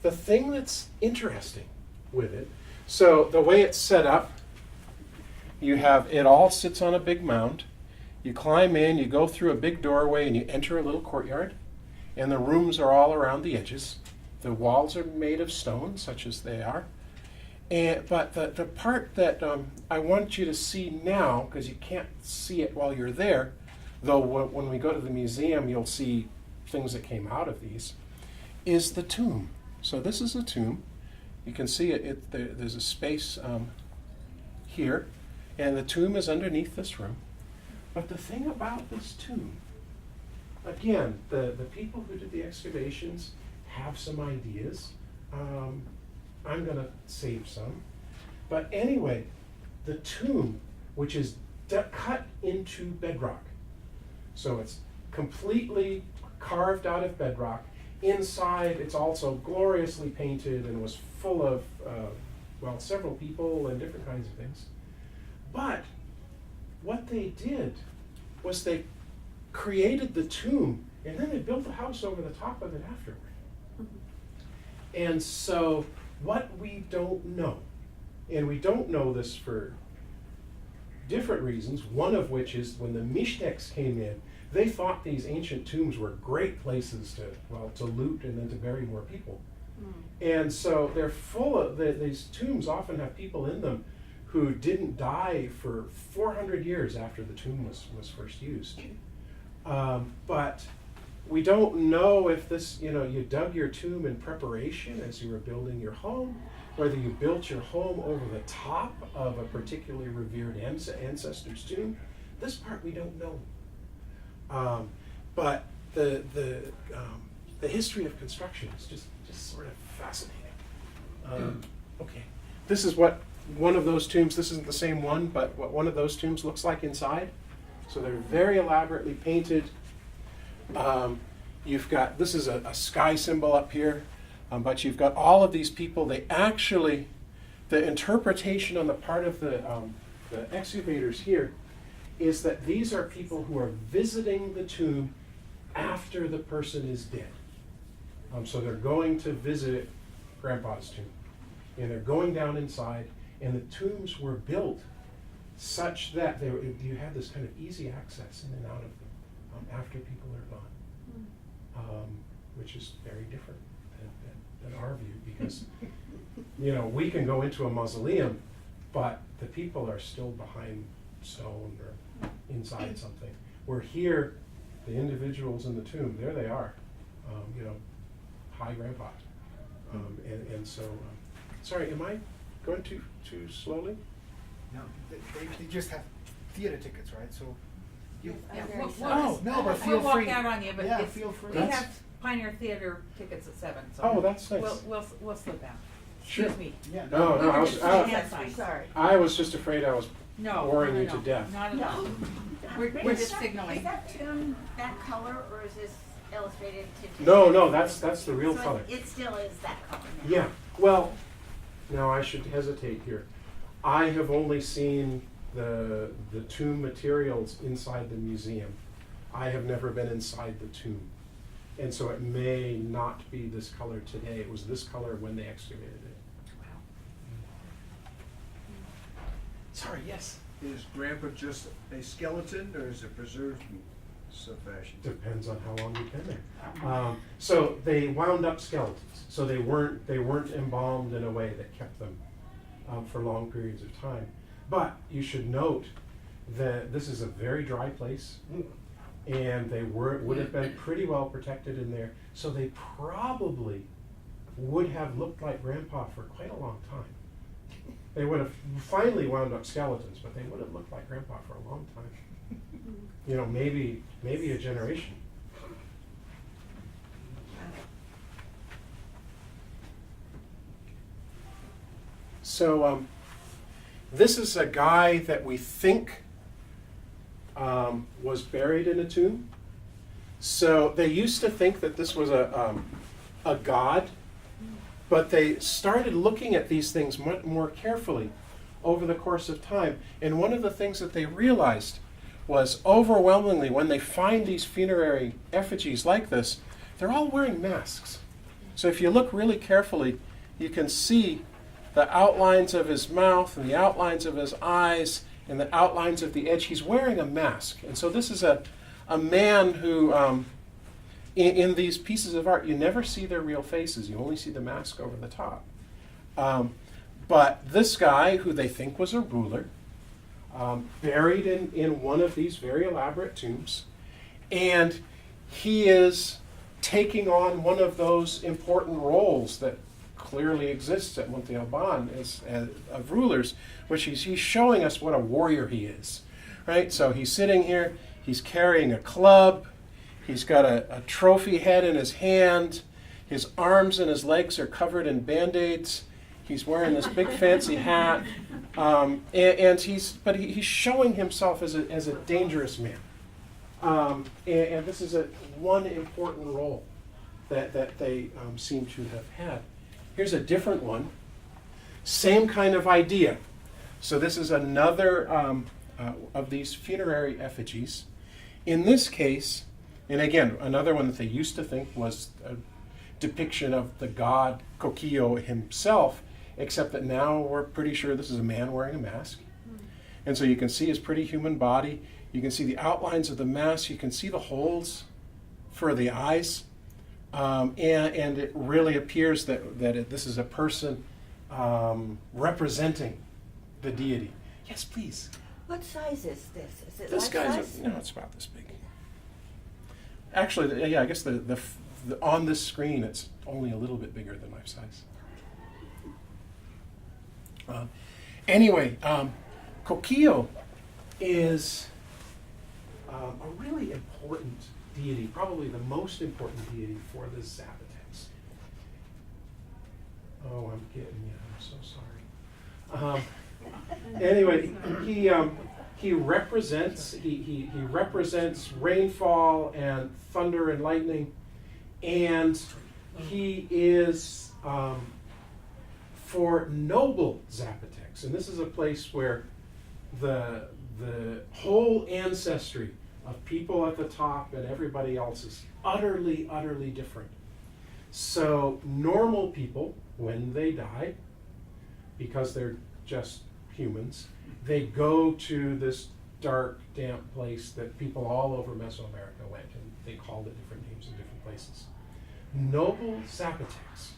the thing that's interesting with it, so the way it's set up, it all sits on a big mound. You climb in, you go through a big doorway, and you enter a little courtyard. And the rooms are all around the edges. The walls are made of stone, such as they are. But the part that I want you to see now, because you can't see it while you're there, though when we go to the museum you'll see things that came out of these, is the tomb. So this is a tomb. You can see there's a space here, and the tomb is underneath this room. But the thing about this tomb, again, the people who did the excavations have some ideas. I'm going to save some. But anyway, the tomb, which is cut into bedrock, so it's completely carved out of bedrock. Inside, it's also gloriously painted and was full of, several people and different kinds of things. But what they did was they created the tomb, and then they built a house over the top of it afterward. And so what we don't know, and we don't know this for different reasons, one of which is when the Mixtecs came in, they thought these ancient tombs were great places to loot and then to bury more people. And so they're full of, these tombs often have people in them who didn't die for 400 years after the tomb was first used. But we don't know if this, you dug your tomb in preparation as you were building your home, whether you built your home over the top of a particularly revered ancestor's tomb, this part we don't know. But the history of construction is just sort of fascinating. Okay, this is what one of those tombs, this isn't the same one, but what one of those tombs looks like inside. So they're very elaborately painted. You've got, this is a sky symbol up here, but you've got all of these people. They actually, the interpretation on the part of the excavators here is that these are people who are visiting the tomb after the person is dead. So they're going to visit Grandpa's tomb, and they're going down inside, and the tombs were built such that you had this kind of easy access in and out of them after people are gone, which is very different than our view, because we can go into a mausoleum, but the people are still behind stone or inside something. Where here, the individuals in the tomb, there they are, hi Grandpa. And so, sorry, am I going too slowly?
No, they just have theater tickets, right? So, you.
Yeah,
Oh, no, but feel
we'll
free.
walk out on you, but
Yeah,
it's,
feel free.
we have Pioneer Theater tickets at 7, so.
Oh, that's nice.
We'll slip out.
Sure.
Excuse me.
Yeah.
No,
We were
I was,
just
I,
saying that's fine.
Sorry.
I was just afraid I was
No,
boring
no,
you
no,
to death.
Not at all.
No.
We're just signaling.
Is that tomb that color, or is this illustrated to?
No, that's the real
So
color.
it still is that color now?
Yeah, well, now I should hesitate here. I have only seen the tomb materials inside the museum. I have never been inside the tomb. And so it may not be this color today. It was this color when they excavated it.
Wow.
Sorry, yes?
Is Grandpa just a skeleton, or is it preserved in some fashion?
Depends on how long you've been there. So they wound up skeletons. So they weren't embalmed in a way that kept them for long periods of time. But you should note that this is a very dry place, and they would have been pretty well protected in there. So they probably would have looked like Grandpa for quite a long time. They would have finally wound up skeletons, but they would have looked like Grandpa for a long time. Maybe a generation. So this is a guy that we think was buried in a tomb. So they used to think that this was a god, but they started looking at these things much more carefully over the course of time. And one of the things that they realized was overwhelmingly, when they find these funerary effigies like this, they're all wearing masks. So if you look really carefully, you can see the outlines of his mouth and the outlines of his eyes and the outlines of the edge. He's wearing a mask. And so this is a man who, in these pieces of art, you never see their real faces. You only see the mask over the top. But this guy, who they think was a ruler, buried in one of these very elaborate tombs, and he is taking on one of those important roles that clearly exists at Monte Alban as of rulers, which he's showing us what a warrior he is, right? So he's sitting here, he's carrying a club, he's got a trophy head in his hand, his arms and his legs are covered in Band-Aids, he's wearing this big fancy hat, and he's showing himself as a dangerous man. And this is one important role that they seem to have had. Here's a different one. Same kind of idea. So this is another of these funerary effigies. In this case, and again, another one that they used to think was a depiction of the god Coquillo himself, except that now we're pretty sure this is a man wearing a mask. And so you can see his pretty human body. You can see the outlines of the mask. You can see the holes for the eyes. And it really appears that this is a person representing the deity. Yes, please.
What size is this? Is it
This
life
guy's
size?
no, it's about this big. Actually, yeah, I guess the on this screen it's only a little bit bigger than life size. Anyway, Coquillo is a really important deity, probably the most important deity for the Zapotecs. Oh, I'm getting you. I'm so sorry. Anyway, he represents he represents rainfall and thunder and lightning, and he is for noble Zapotecs, and this is a place where the whole ancestry of people at the top and everybody else is utterly different. So normal people, when they die, because they're just humans, they go to this dark, damp place that people all over Mesoamerica went, and they called it different names in different places. Noble Zapotecs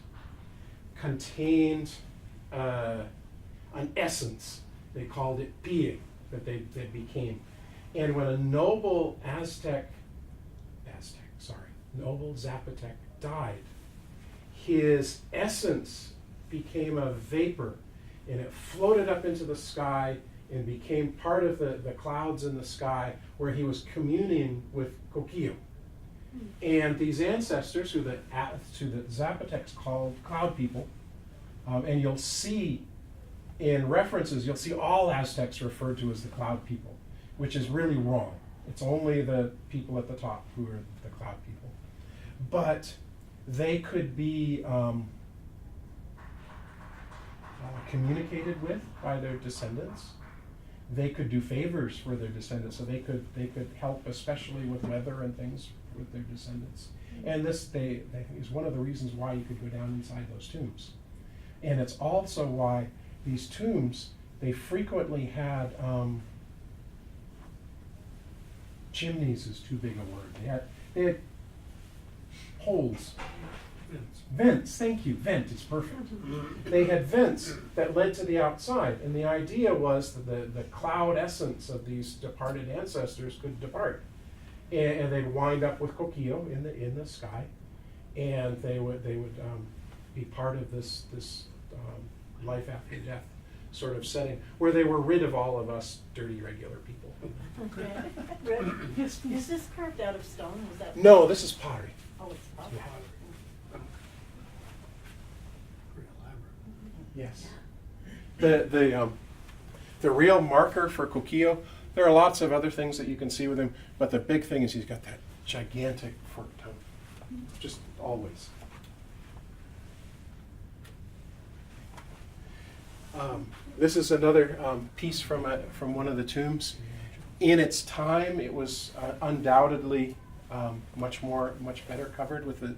contained an essence. They called it being, that they became. And when a noble noble Zapotec died, his essence became a vapor, and it floated up into the sky and became part of the clouds in the sky, where he was communing with Coquillo. And these ancestors, who the Zapotecs called cloud people, and you'll see in references, you'll see all Aztecs referred to as the cloud people, which is really wrong. It's only the people at the top who are the cloud people. But they could be communicated with by their descendants. They could do favors for their descendants, so they could help, especially with weather and things, with their descendants. And this, they think, is one of the reasons why you could go down inside those tombs. And it's also why these tombs, they frequently had chimneys is too big a word. They had holes. Vents, thank you, vent is perfect. They had vents that led to the outside, and the idea was that the cloud essence of these departed ancestors could depart. And they'd wind up with Coquillo in the sky, and they would be part of this life after death sort of setting, where they were rid of all of us dirty regular people.
Rick, is this carved out of stone? Was that?
No, this is pottery.
Oh, it's pottery.
Yes. The real marker for Coquillo, there are lots of other things that you can see with him, but the big thing is he's got that gigantic forked tongue, just always. This is another piece from one of the tombs. In its time, it was undoubtedly much better covered with the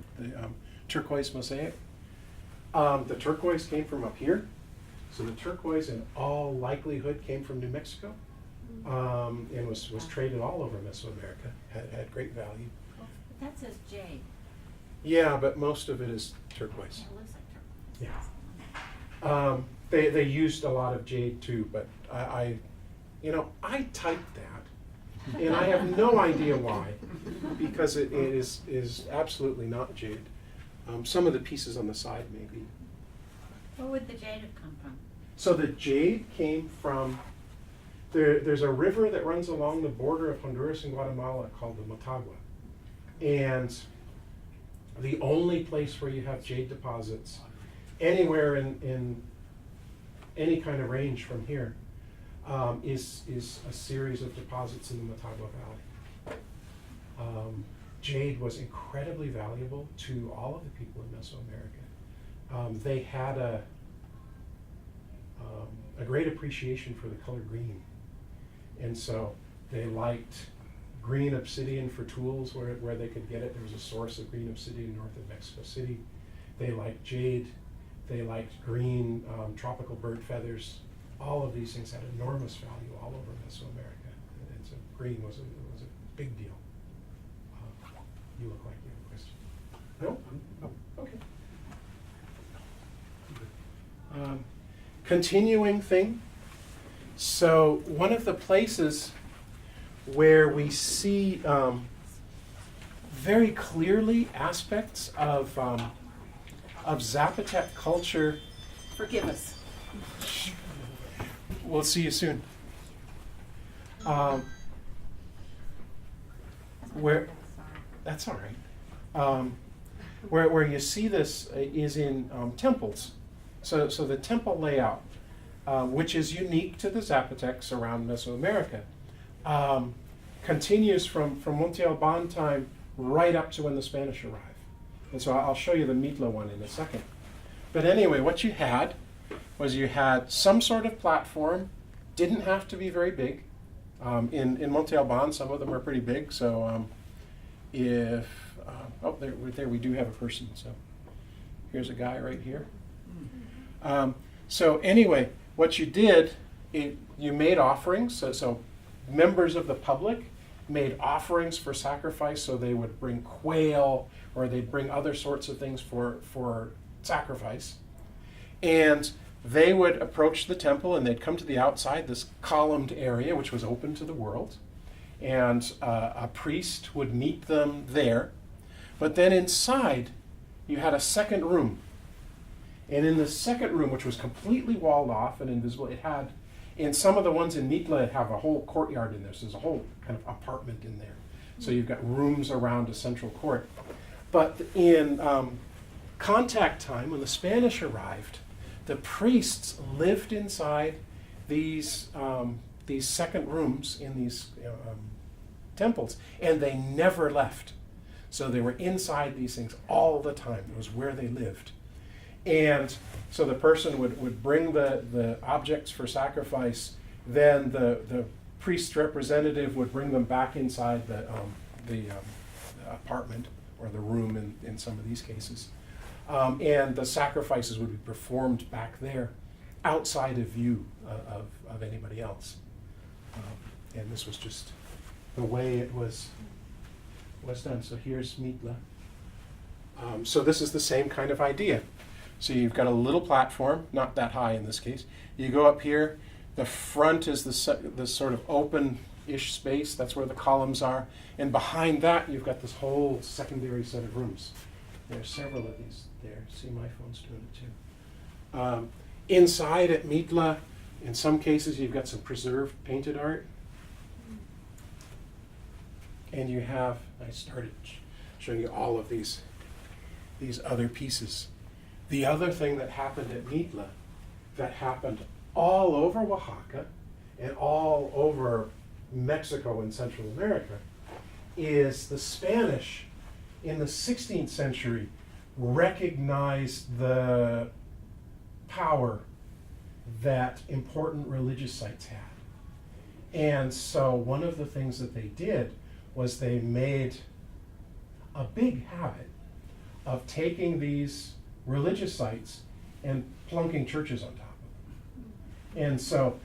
turquoise mosaic. The turquoise came from up here, so the turquoise in all likelihood came from New Mexico, and was traded all over Mesoamerica. Had great value.
But that says jade.
Yeah, but most of it is turquoise.
It looks like turquoise.
Yeah. They used a lot of jade too, but I typed that, and I have no idea why, because it is absolutely not jade. Some of the pieces on the side maybe.
Where would the jade have come from?
So the jade came from, there's a river that runs along the border of Honduras and Guatemala called the Motagua. And the only place where you have jade deposits anywhere in any kind of range from here is a series of deposits in the Motagua Valley. Jade was incredibly valuable to all of the people in Mesoamerica. They had a great appreciation for the color green, and so they liked green obsidian for tools where they could get it. There was a source of green obsidian north of Mexico City. They liked jade. They liked green tropical bird feathers. All of these things had enormous value all over Mesoamerica, and so green was a big deal. You look like you have a question. No? Oh, okay. Continuing thing. So one of the places where we see very clearly aspects of Zapotec culture.
Forgive us.
we'll see you soon. Where that's all right. Where you see this is in temples. So the temple layout, which is unique to the Zapotecs around Mesoamerica, continues from Monte Alban time right up to when the Spanish arrive. And so I'll show you the Mitla one in a second. But anyway, what you had was you had some sort of platform, didn't have to be very big. In Monte Alban, some of them are pretty big. So there we do have a person. So here's a guy right here. So anyway, what you did, you made offerings. So members of the public made offerings for sacrifice. So they would bring quail or they'd bring other sorts of things for sacrifice. And they would approach the temple and they'd come to the outside, this columned area, which was open to the world. And a priest would meet them there. But then inside, you had a second room. And in the second room, which was completely walled off and invisible, it had, in some of the ones in Mitla, it have a whole courtyard in there. So there's a whole kind of apartment in there. So you've got rooms around a central court. But in contact time, when the Spanish arrived, the priests lived inside these second rooms in these temples, and they never left. So they were inside these things all the time. It was where they lived. And so the person would bring the objects for sacrifice, then the priest representative would bring them back inside the apartment or the room in some of these cases. And the sacrifices would be performed back there outside of view of anybody else. And this was just the way it was done. So here's Mitla. So this is the same kind of idea. So you've got a little platform, not that high in this case. You go up here. The front is the sort of open-ish space. That's where the columns are. And behind that, you've got this whole secondary set of rooms. There are several of these there. See, my phone's doing it too. Inside at Mitla, in some cases, you've got some preserved painted art. And you have, I started showing you all of these other pieces. The other thing that happened at Mitla, that happened all over Oaxaca and all over Mexico and Central America, is the Spanish in the 16th century recognized the power that important religious sites had. And so one of the things that they did was they made a big habit of taking these religious sites and plunking churches on top of them. And so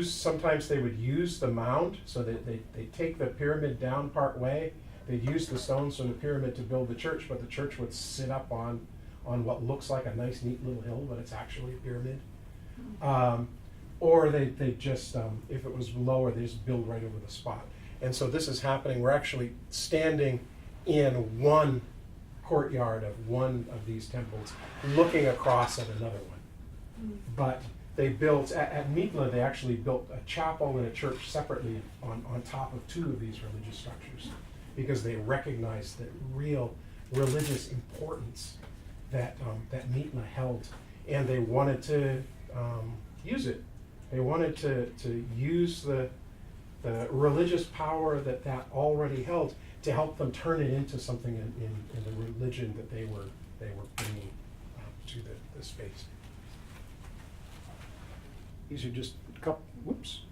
sometimes they would use the mound, so that they take the pyramid down part way. They'd use the stones from the pyramid to build the church, but the church would sit up on what looks like a nice, neat little hill, but it's actually a pyramid. Or they just, if it was lower, they just build right over the spot. And so this is happening. We're actually standing in one courtyard of one of these temples, looking across at another one. But they built, at Mitla, they actually built a chapel and a church separately on top of two of these religious structures, because they recognized the real religious importance that Mitla held, and they wanted to use it. They wanted to use the religious power that already held to help them turn it into something in the religion that they were bringing to the space. These are just a couple. Whoops.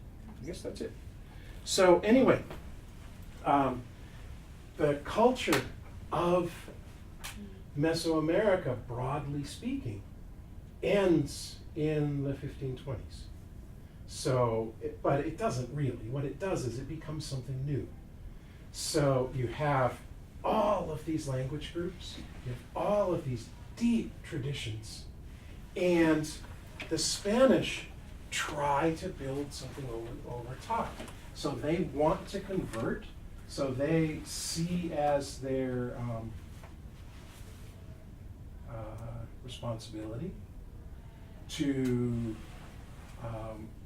I guess that's it. So anyway, the culture of Mesoamerica, broadly speaking, ends in the 1520s. So, but it doesn't really. What it does is it becomes something new. So you have all of these language groups, you have all of these deep traditions, and the Spanish try to build something over top. So they want to convert, so they see as their responsibility to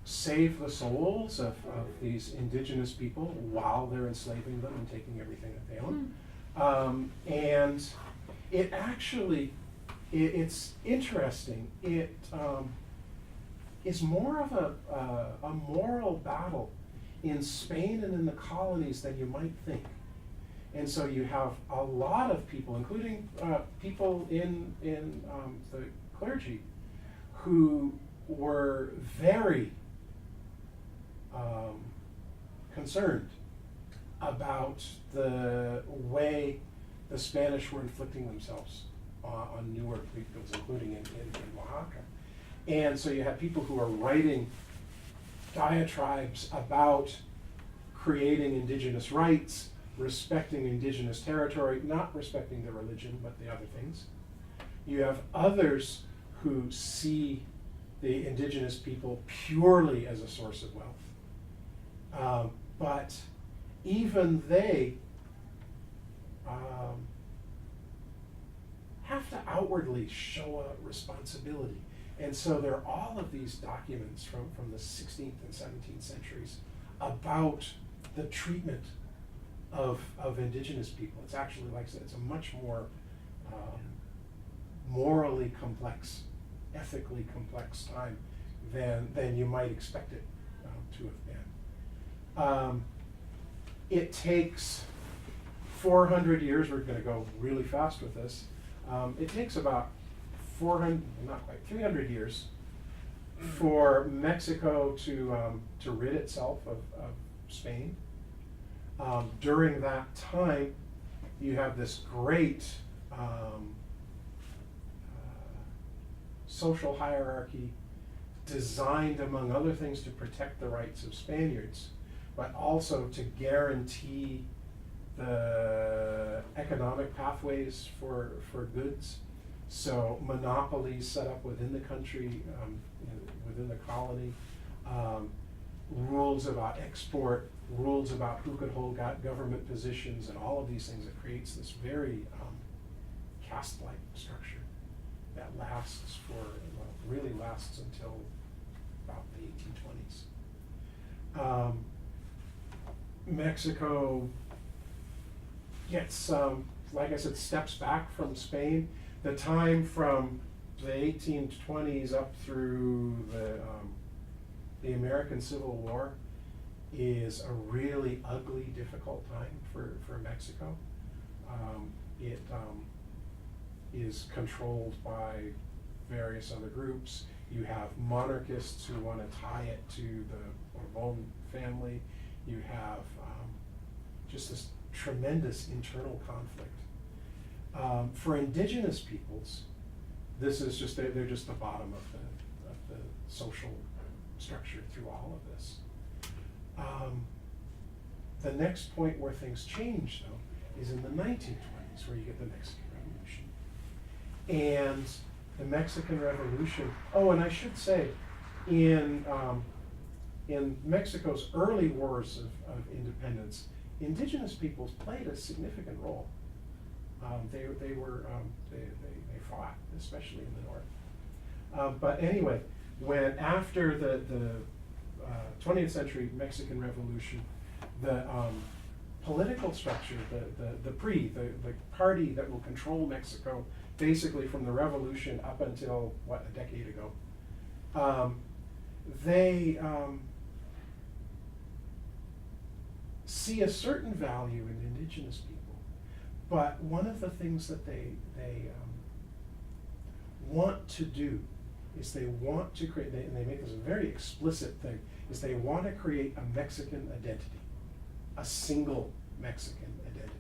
save the souls of these indigenous people while they're enslaving them and taking everything that they own. And it actually, it's interesting. It is more of a moral battle in Spain and in the colonies than you might think. And so you have a lot of people, including people in the clergy, who were very concerned about the way the Spanish were inflicting themselves on newer peoples, including in Oaxaca. And so you have people who are writing diatribes about creating indigenous rights, respecting indigenous territory, not respecting the religion, but the other things. You have others who see the indigenous people purely as a source of wealth. But even they have to outwardly show a responsibility. And so there are all of these documents from the 16th and 17th centuries about the treatment of indigenous people. It's actually, like I said, it's a much more morally complex, ethically complex time than you might expect it to have been. It takes 400 years, we're going to go really fast with this, it takes about 300 years for Mexico to rid itself of Spain. During that time, you have this great social hierarchy designed, among other things, to protect the rights of Spaniards, but also to guarantee the economic pathways for goods. So monopolies set up within the country, within the colony, rules about export, rules about who could hold government positions, and all of these things. It creates this very caste-like structure that lasts really lasts until about the 1820s. Mexico gets, like I said, steps back from Spain. The time from the 1820s up through the American Civil War is a really ugly, difficult time for Mexico. It is controlled by various other groups. You have monarchists who want to tie it to the Bourbon family. You have just this tremendous internal conflict. For indigenous peoples, this is just, they're just the bottom of the social structure through all of this. The next point where things change, though, is in the 1920s, where you get the Mexican Revolution. And the Mexican Revolution, oh, and I should say, in Mexico's early wars of independence, indigenous peoples played a significant role. They fought, especially in the north. But anyway, when after the 20th century Mexican Revolution, the political structure, the PRI, the party that will control Mexico, basically from the revolution up until, a decade ago, they see a certain value in indigenous people. But one of the things that they want to do is they want to create, and they make this a very explicit thing, is they want to create a Mexican identity, a single Mexican identity.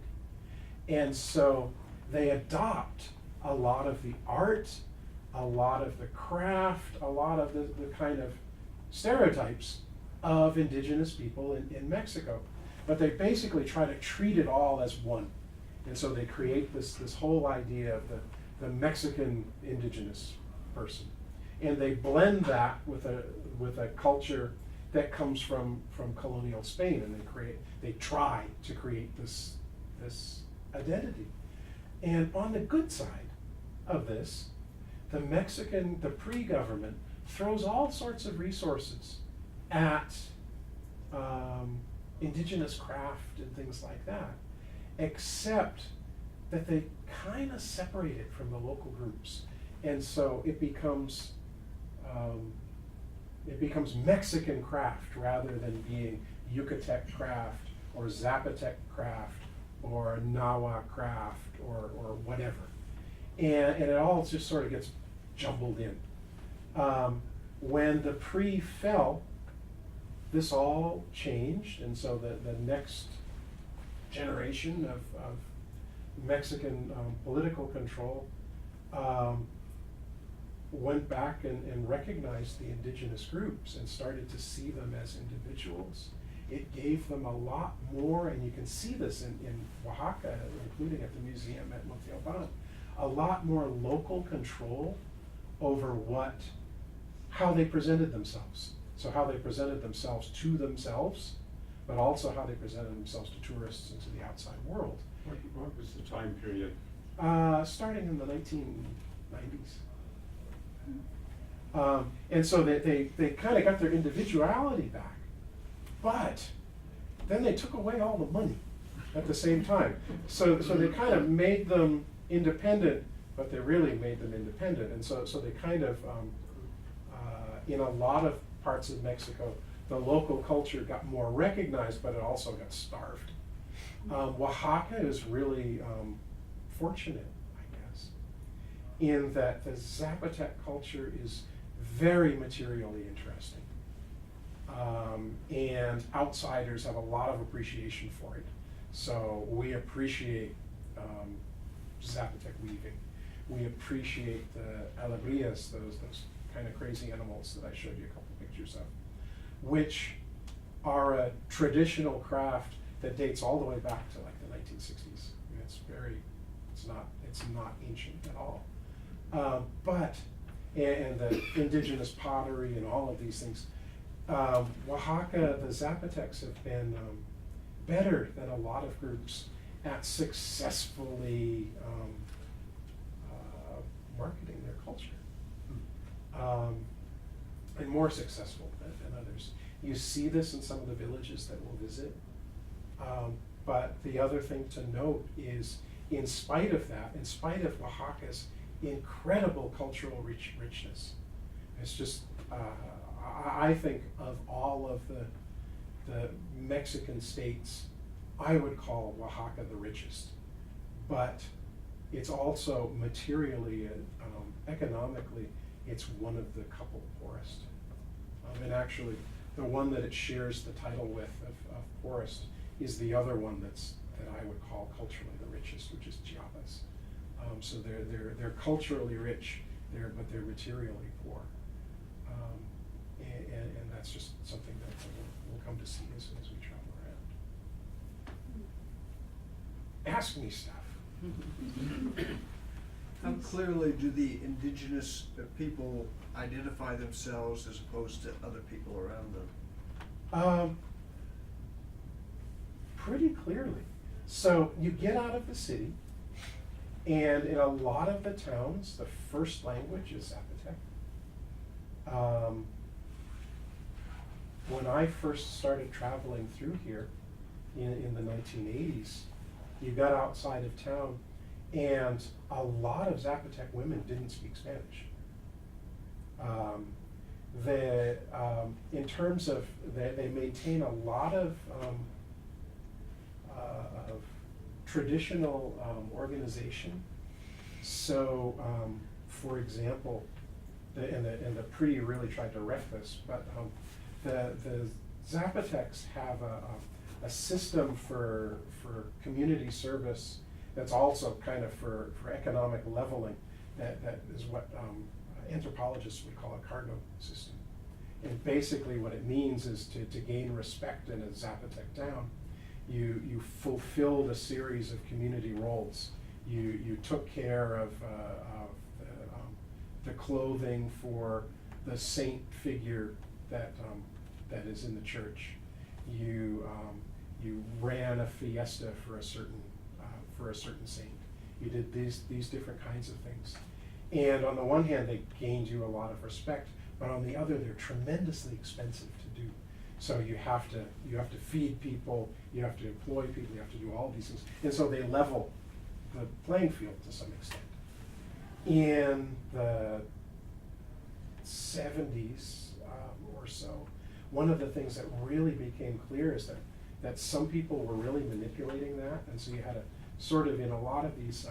And so they adopt a lot of the art, a lot of the craft, a lot of the kind of stereotypes of indigenous people in Mexico. But they basically try to treat it all as one. And so they create this whole idea of the Mexican indigenous person. And they blend that with a culture that comes from colonial Spain, and they try to create this identity. And on the good side of this, the pre-government throws all sorts of resources at indigenous craft and things like that, except that they kind of separate it from the local groups. And so it becomes Mexican craft rather than being Yucatec craft or Zapotec craft or Nahua craft or whatever. And it all just sort of gets jumbled in. When the PRI fell, this all changed, and so the next generation of Mexican political control went back and recognized the indigenous groups and started to see them as individuals. It gave them a lot more, and you can see this in Oaxaca, including at the museum at Motelban, a lot more local control over how they presented themselves. So how they presented themselves to themselves, but also how they presented themselves to tourists and to the outside world.
What was the time period?
Starting in the 1990s. And so they kind of got their individuality back, but then they took away all the money at the same time. So they kind of made them independent, but they really made them independent. And so they kind of, in a lot of parts of Mexico, the local culture got more recognized, but it also got starved. Oaxaca is really fortunate, I guess, in that the Zapotec culture is very materially interesting. And outsiders have a lot of appreciation for it. So we appreciate Zapotec weaving. We appreciate the alegrías, those kind of crazy animals that I showed you a couple pictures of, which are a traditional craft that dates all the way back to like the 1960s. I mean, it's not ancient at all. But the indigenous pottery and all of these things, Oaxaca, the Zapotecs have been better than a lot of groups at successfully marketing their culture. And more successful than others. You see this in some of the villages that we'll visit. But the other thing to note is, in spite of that, in spite of Oaxaca's incredible cultural richness, it's just, I think of all of the Mexican states, I would call Oaxaca the richest. But it's also materially, economically, it's one of the couple poorest. And actually, the one that it shares the title with of poorest is the other one that I would call culturally the richest, which is Chiapas. So they're culturally rich, but they're materially poor. And that's just something that we'll come to see as we travel around. Ask me stuff.
How clearly do the indigenous people identify themselves as opposed to other people around them?
Pretty clearly. So you get out of the city, and in a lot of the towns, the first language is Zapotec. When I first started traveling through here in the 1980s, you got outside of town, and a lot of Zapotec women didn't speak Spanish. In terms of, they maintain a lot of traditional organization. So, for example, and the PRI really tried to wreck this, but the Zapotecs have a system for community service that's also kind of for economic leveling. That is what anthropologists would call a cargo system. And basically what it means is to gain respect in a Zapotec town, you fulfilled a series of community roles. You took care of the clothing for the saint figure that is in the church. You ran a fiesta for a certain saint. You did these different kinds of things. And on the one hand, they gained you a lot of respect, but on the other, they're tremendously expensive to do. So you have to feed people, you have to employ people, you have to do all these things. And so they level the playing field to some extent. In the 70s or so, one of the things that really became clear is that some people were really manipulating that. And so you had a sort of, in a lot of these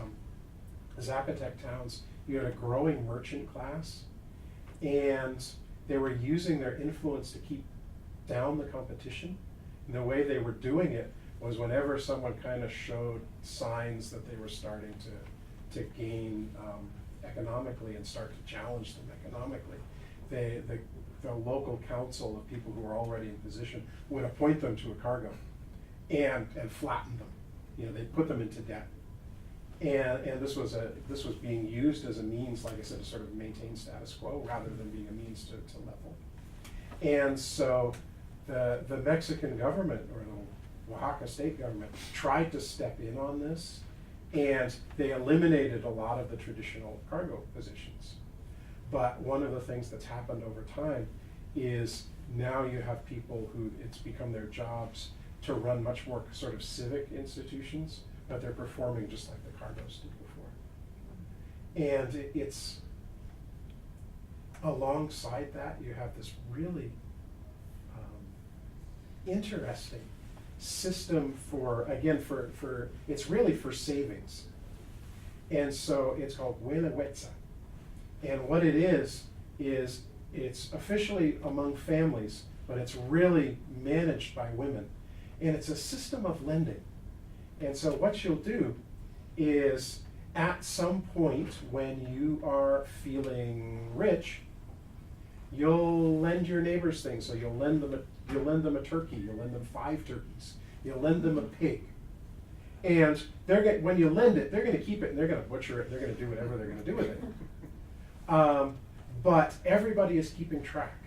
Zapotec towns, you had a growing merchant class, and they were using their influence to keep down the competition. And the way they were doing it was whenever someone kind of showed signs that they were starting to gain economically and start to challenge them economically, the local council of people who were already in position would appoint them to a cargo and flatten them. You know, they'd put them into debt. And this was being used as a means, like I said, to sort of maintain status quo rather than being a means to level. And so the Mexican government, or the Oaxaca state government, tried to step in on this, and they eliminated a lot of the traditional cargo positions. But one of the things that's happened over time is now you have people who it's become their jobs to run much more sort of civic institutions, but they're performing just like the cargos did before. And it's alongside that, you have this really interesting system for it's really for savings. And so it's called Huelahuetza. And what it is it's officially among families, but it's really managed by women. And it's a system of lending. And so what you'll do is, at some point when you are feeling rich, you'll lend your neighbors things. So you'll lend them a turkey, you'll lend them 5 turkeys, you'll lend them a pig. And when you lend it, they're gonna keep it and they're gonna butcher it, they're gonna do whatever they're gonna do with it. But everybody is keeping track.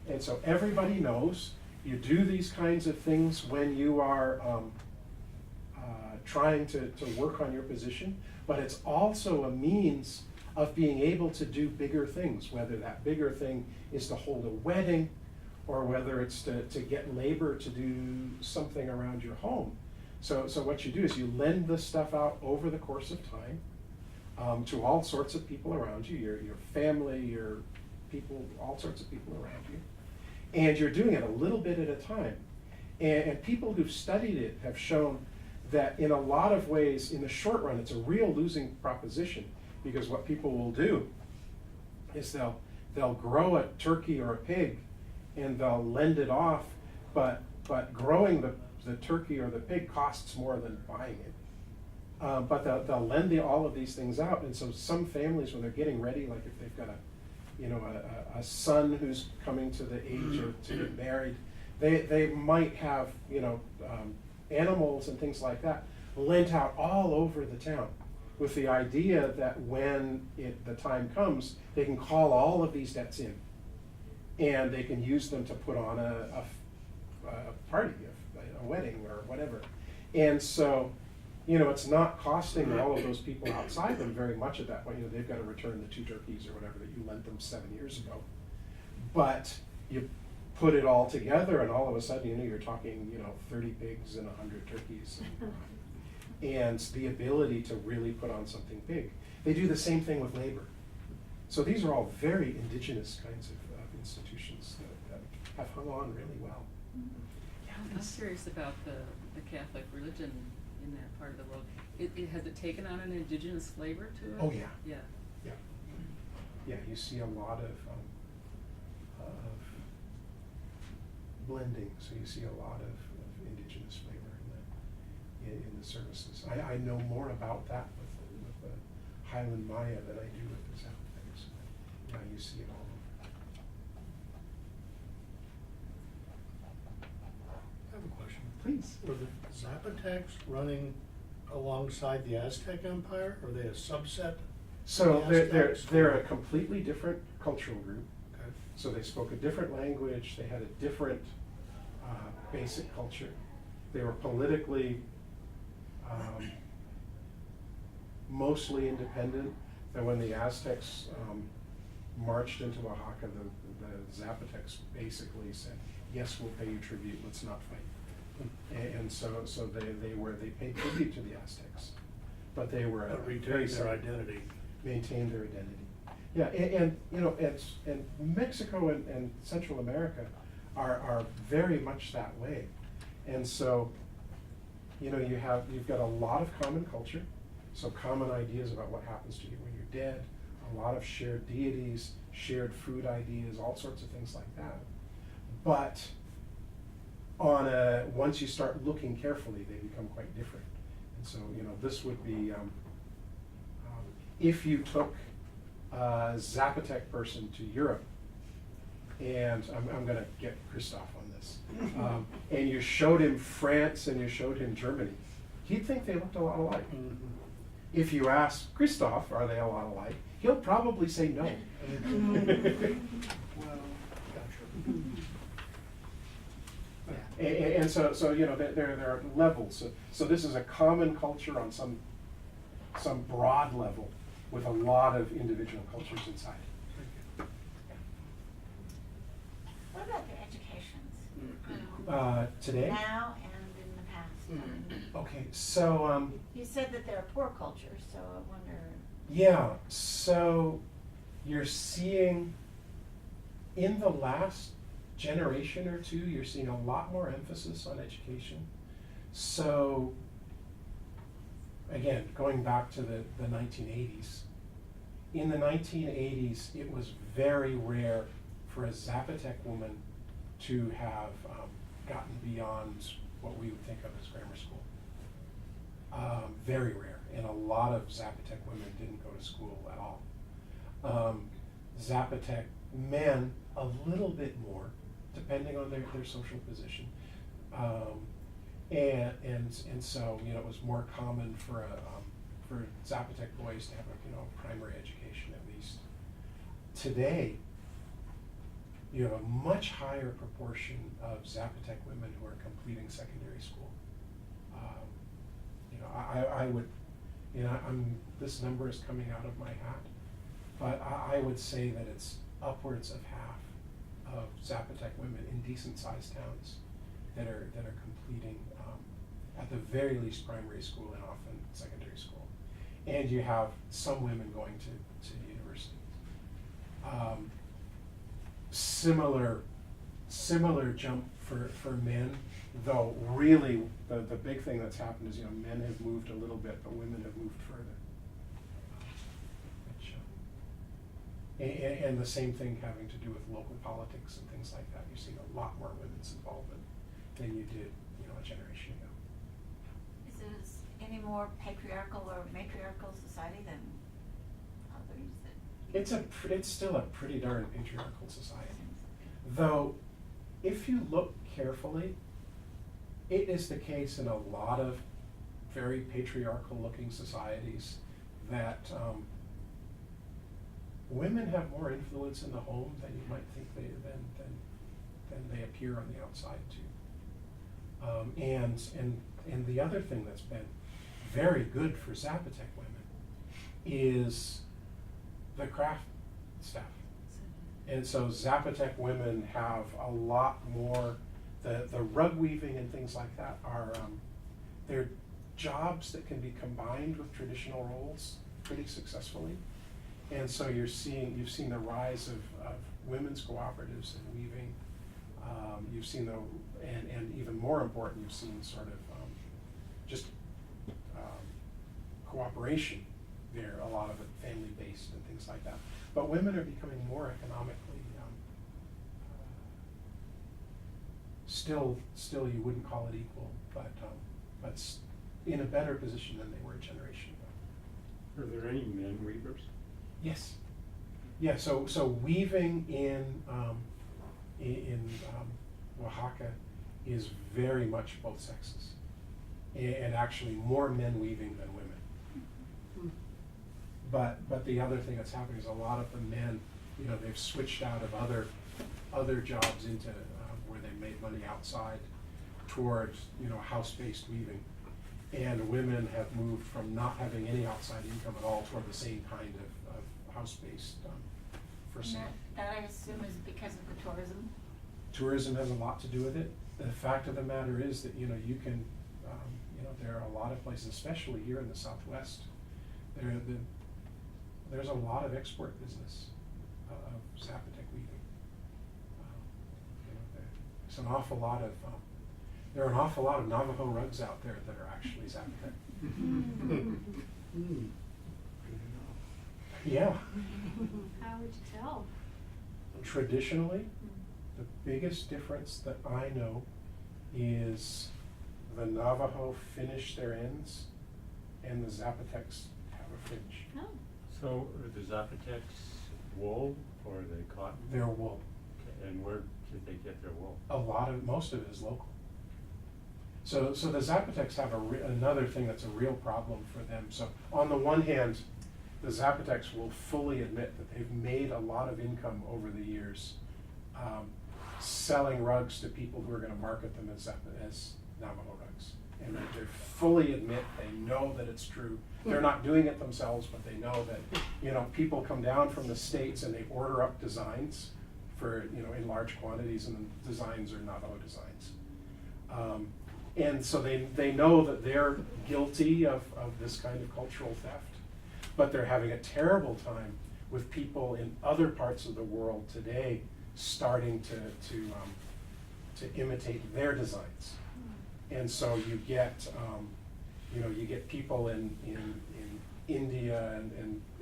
And so everybody knows you do these kinds of things when you are trying to work on your position, but it's also a means of being able to do bigger things, whether that bigger thing is to hold a wedding, or whether it's to get labor to do something around your home. So what you do is you lend this stuff out over the course of time to all sorts of people around you, your family, your people, all sorts of people around you. And you're doing it a little bit at a time. And people who've studied it have shown that in a lot of ways, in the short run, it's a real losing proposition, because what people will do is they'll grow a turkey or a pig and they'll lend it off, but growing the turkey or the pig costs more than buying it. But they'll lend all of these things out. And so some families, when they're getting ready, like if they've got a son who's coming to the age to get married, they might have animals and things like that lent out all over the town, with the idea that when the time comes, they can call all of these debts in, and they can use them to put on a party, a wedding or whatever. And so, it's not costing all of those people outside them very much at that point. They've got to return the 2 turkeys or whatever that you lent them 7 years ago. But you put it all together, and all of a sudden, you're talking, 30 pigs and 100 turkeys, and the ability to really put on something big. They do the same thing with labor. So these are all very indigenous kinds of institutions that have hung on really well.
Yeah, I'm curious about the Catholic religion in that part of the world. Has it taken on an indigenous flavor to it?
Oh, yeah.
Yeah.
Yeah. Yeah, you see a lot of blending, so you see a lot of indigenous flavor in the services. I know more about that with the Highland Maya than I do with the Zapotecs. Yeah, you see it all over.
I have a question.
Please.
Were the Zapotecs running alongside the Aztec Empire? Are they a subset?
So
of the Aztecs?
they're a completely different cultural group.
Okay.
So they spoke a different language, they had a different basic culture. They were politically mostly independent. That when the Aztecs marched into Oaxaca, the Zapotecs basically said, yes, we'll pay you tribute, let's not fight. And so they paid tribute to the Aztecs, but they were
But
very
retain their
separate.
identity.
Maintained their identity. Yeah, and you know, and Mexico and Central America are very much that way. And so, you know, you've got a lot of common culture, so common ideas about what happens to you when you're dead, a lot of shared deities, shared food ideas, all sorts of things like that. But once you start looking carefully, they become quite different. And so, you know, this would be, if you took a Zapotec person to Europe, and I'm gonna get Christoph on this, and you showed him France and you showed him Germany, he'd think they looked a lot alike. If you ask Christoph, are they a lot alike, he'll probably say no.
Well, gotcha.
And so you know, there are levels. So this is a common culture on some broad level with a lot of individual cultures inside.
What about their educations?
Today?
Now and in the past?
Okay, so
You said that they're a poor culture, so I wonder.
yeah, so you're seeing in the last generation or two, you're seeing a lot more emphasis on education. So again, going back to the 1980s, in the 1980s, it was very rare for a Zapotec woman to have gotten beyond what we would think of as grammar school. Very rare, and a lot of Zapotec women didn't go to school at all. Zapotec men, a little bit more, depending on their social position. And so, you know, it was more common for Zapotec boys to have a primary education at least. Today, you have a much higher proportion of Zapotec women who are completing secondary school. You know, I would, you know, this number is coming out of my hat, but I would say that it's upwards of half of Zapotec women in decent-sized towns that are completing, at the very least, primary school and often secondary school. And you have some women going to university. Similar jump for men, though really the big thing that's happened is, you know, men have moved a little bit, but women have moved further. And the same thing having to do with local politics and things like that. You're seeing a lot more women's involvement than you did, you know, a generation ago.
Is this any more patriarchal or matriarchal society than others?
It's still a pretty darn patriarchal society. Though, if you look carefully, it is the case in a lot of very patriarchal looking societies that women have more influence in the home than you might think than they appear on the outside too. And the other thing that's been very good for Zapotec women is the craft stuff. And so Zapotec women have a lot more, the rug weaving and things like that are, they're jobs that can be combined with traditional roles pretty successfully. And so you've seen the rise of women's cooperatives in weaving. You've seen and even more important, you've seen sort of just cooperation there, a lot of it family-based and things like that. But women are becoming more economically, still you wouldn't call it equal, but in a better position than they were a generation ago.
Are there any men weavers?
Yes. Yeah, so weaving in Oaxaca is very much both sexes. And actually more men weaving than women. But the other thing that's happening is a lot of the men, you know, they've switched out of other jobs into where they made money outside towards, you know, house-based weaving. And women have moved from not having any outside income at all toward the same kind of house-based for sale.
That I assume is because of the tourism.
tourism has a lot to do with it. The fact of the matter is that, you know, you can, there are a lot of places, especially here in the Southwest, there's a lot of export business of Zapotec weaving. There's an awful lot of, there are an awful lot of Navajo rugs out there that are actually Zapotec. Yeah.
How would you tell?
Traditionally, the biggest difference that I know is the Navajo finish their ends and the Zapotecs have a fringe.
Oh.
So are the Zapotecs wool or are they cotton?
They're wool.
Okay, and where did they get their wool?
Most of it is local. So the Zapotecs have another thing that's a real problem for them. So on the one hand, the Zapotecs will fully admit that they've made a lot of income over the years selling rugs to people who are going to market them as Navajo rugs. And they fully admit, they know that it's true. They're not doing it themselves, but they know that, you know, people come down from the States and they order up designs for, you know, in large quantities, and the designs are Navajo designs. And so they know that they're guilty of this kind of cultural theft, but they're having a terrible time with people in other parts of the world today starting to imitate their designs. And so you get people in India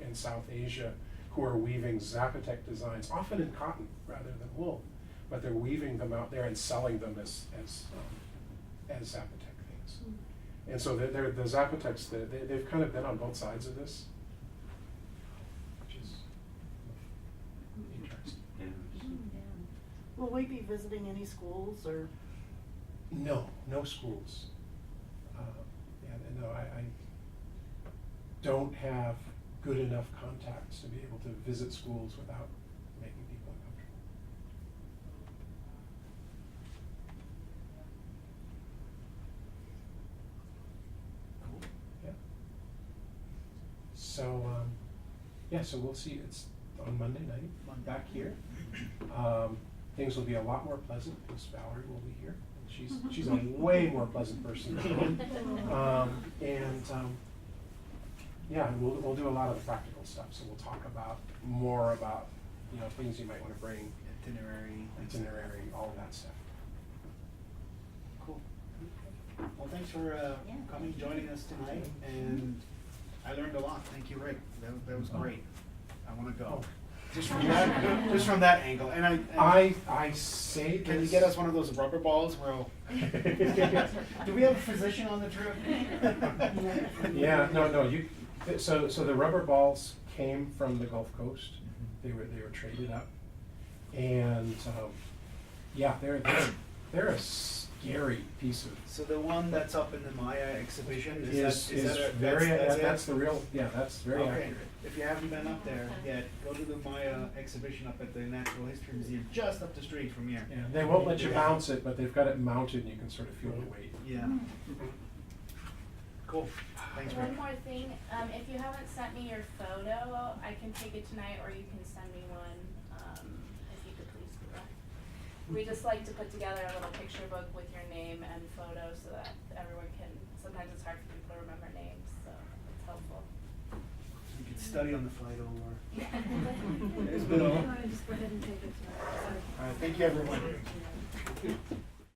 and South Asia who are weaving Zapotec designs, often in cotton rather than wool, but they're weaving them out there and selling them as Zapotec things. And so the Zapotecs, they've kind of been on both sides of this, which is interesting.
Will we be visiting any schools or?
No schools. I don't have good enough contacts to be able to visit schools without making people uncomfortable. Yeah. So we'll see. It's on Monday night, back here. Things will be a lot more pleasant because Valerie will be here. She's a way more pleasant person than I am. We'll do a lot of the practical stuff. So we'll talk more about things you might want to bring, itinerary, all of that stuff.
Cool. Well, thanks for coming, joining us tonight, and I learned a lot. Thank you, Rick. That was great. I want to go. Just from that angle, and
I say.
Can you get us one of those rubber balls? Do we have a physician on the trip?
Yeah, no. So the rubber balls came from the Gulf Coast. They were traded up, and they're a scary piece of.
So the one that's up in the Maya exhibition
that's very accurate.
If you haven't been up there yet, go to the Maya exhibition up at the Natural History Museum, just up the street from here.
Yeah, they won't let you bounce it, but they've got it mounted, and you can sort of feel the weight.
Yeah. Cool. Thanks, Rick.
One more thing, if you haven't sent me your photo, I can take it tonight, or you can send me one, if you could please do that. We just like to put together a little picture book with your name and photo so that everyone can, sometimes it's hard for people to remember names, so it's helpful.
You can study on the flight over.
Yeah.
It's been a-
Just go ahead and take it.
All right, thank you, everyone.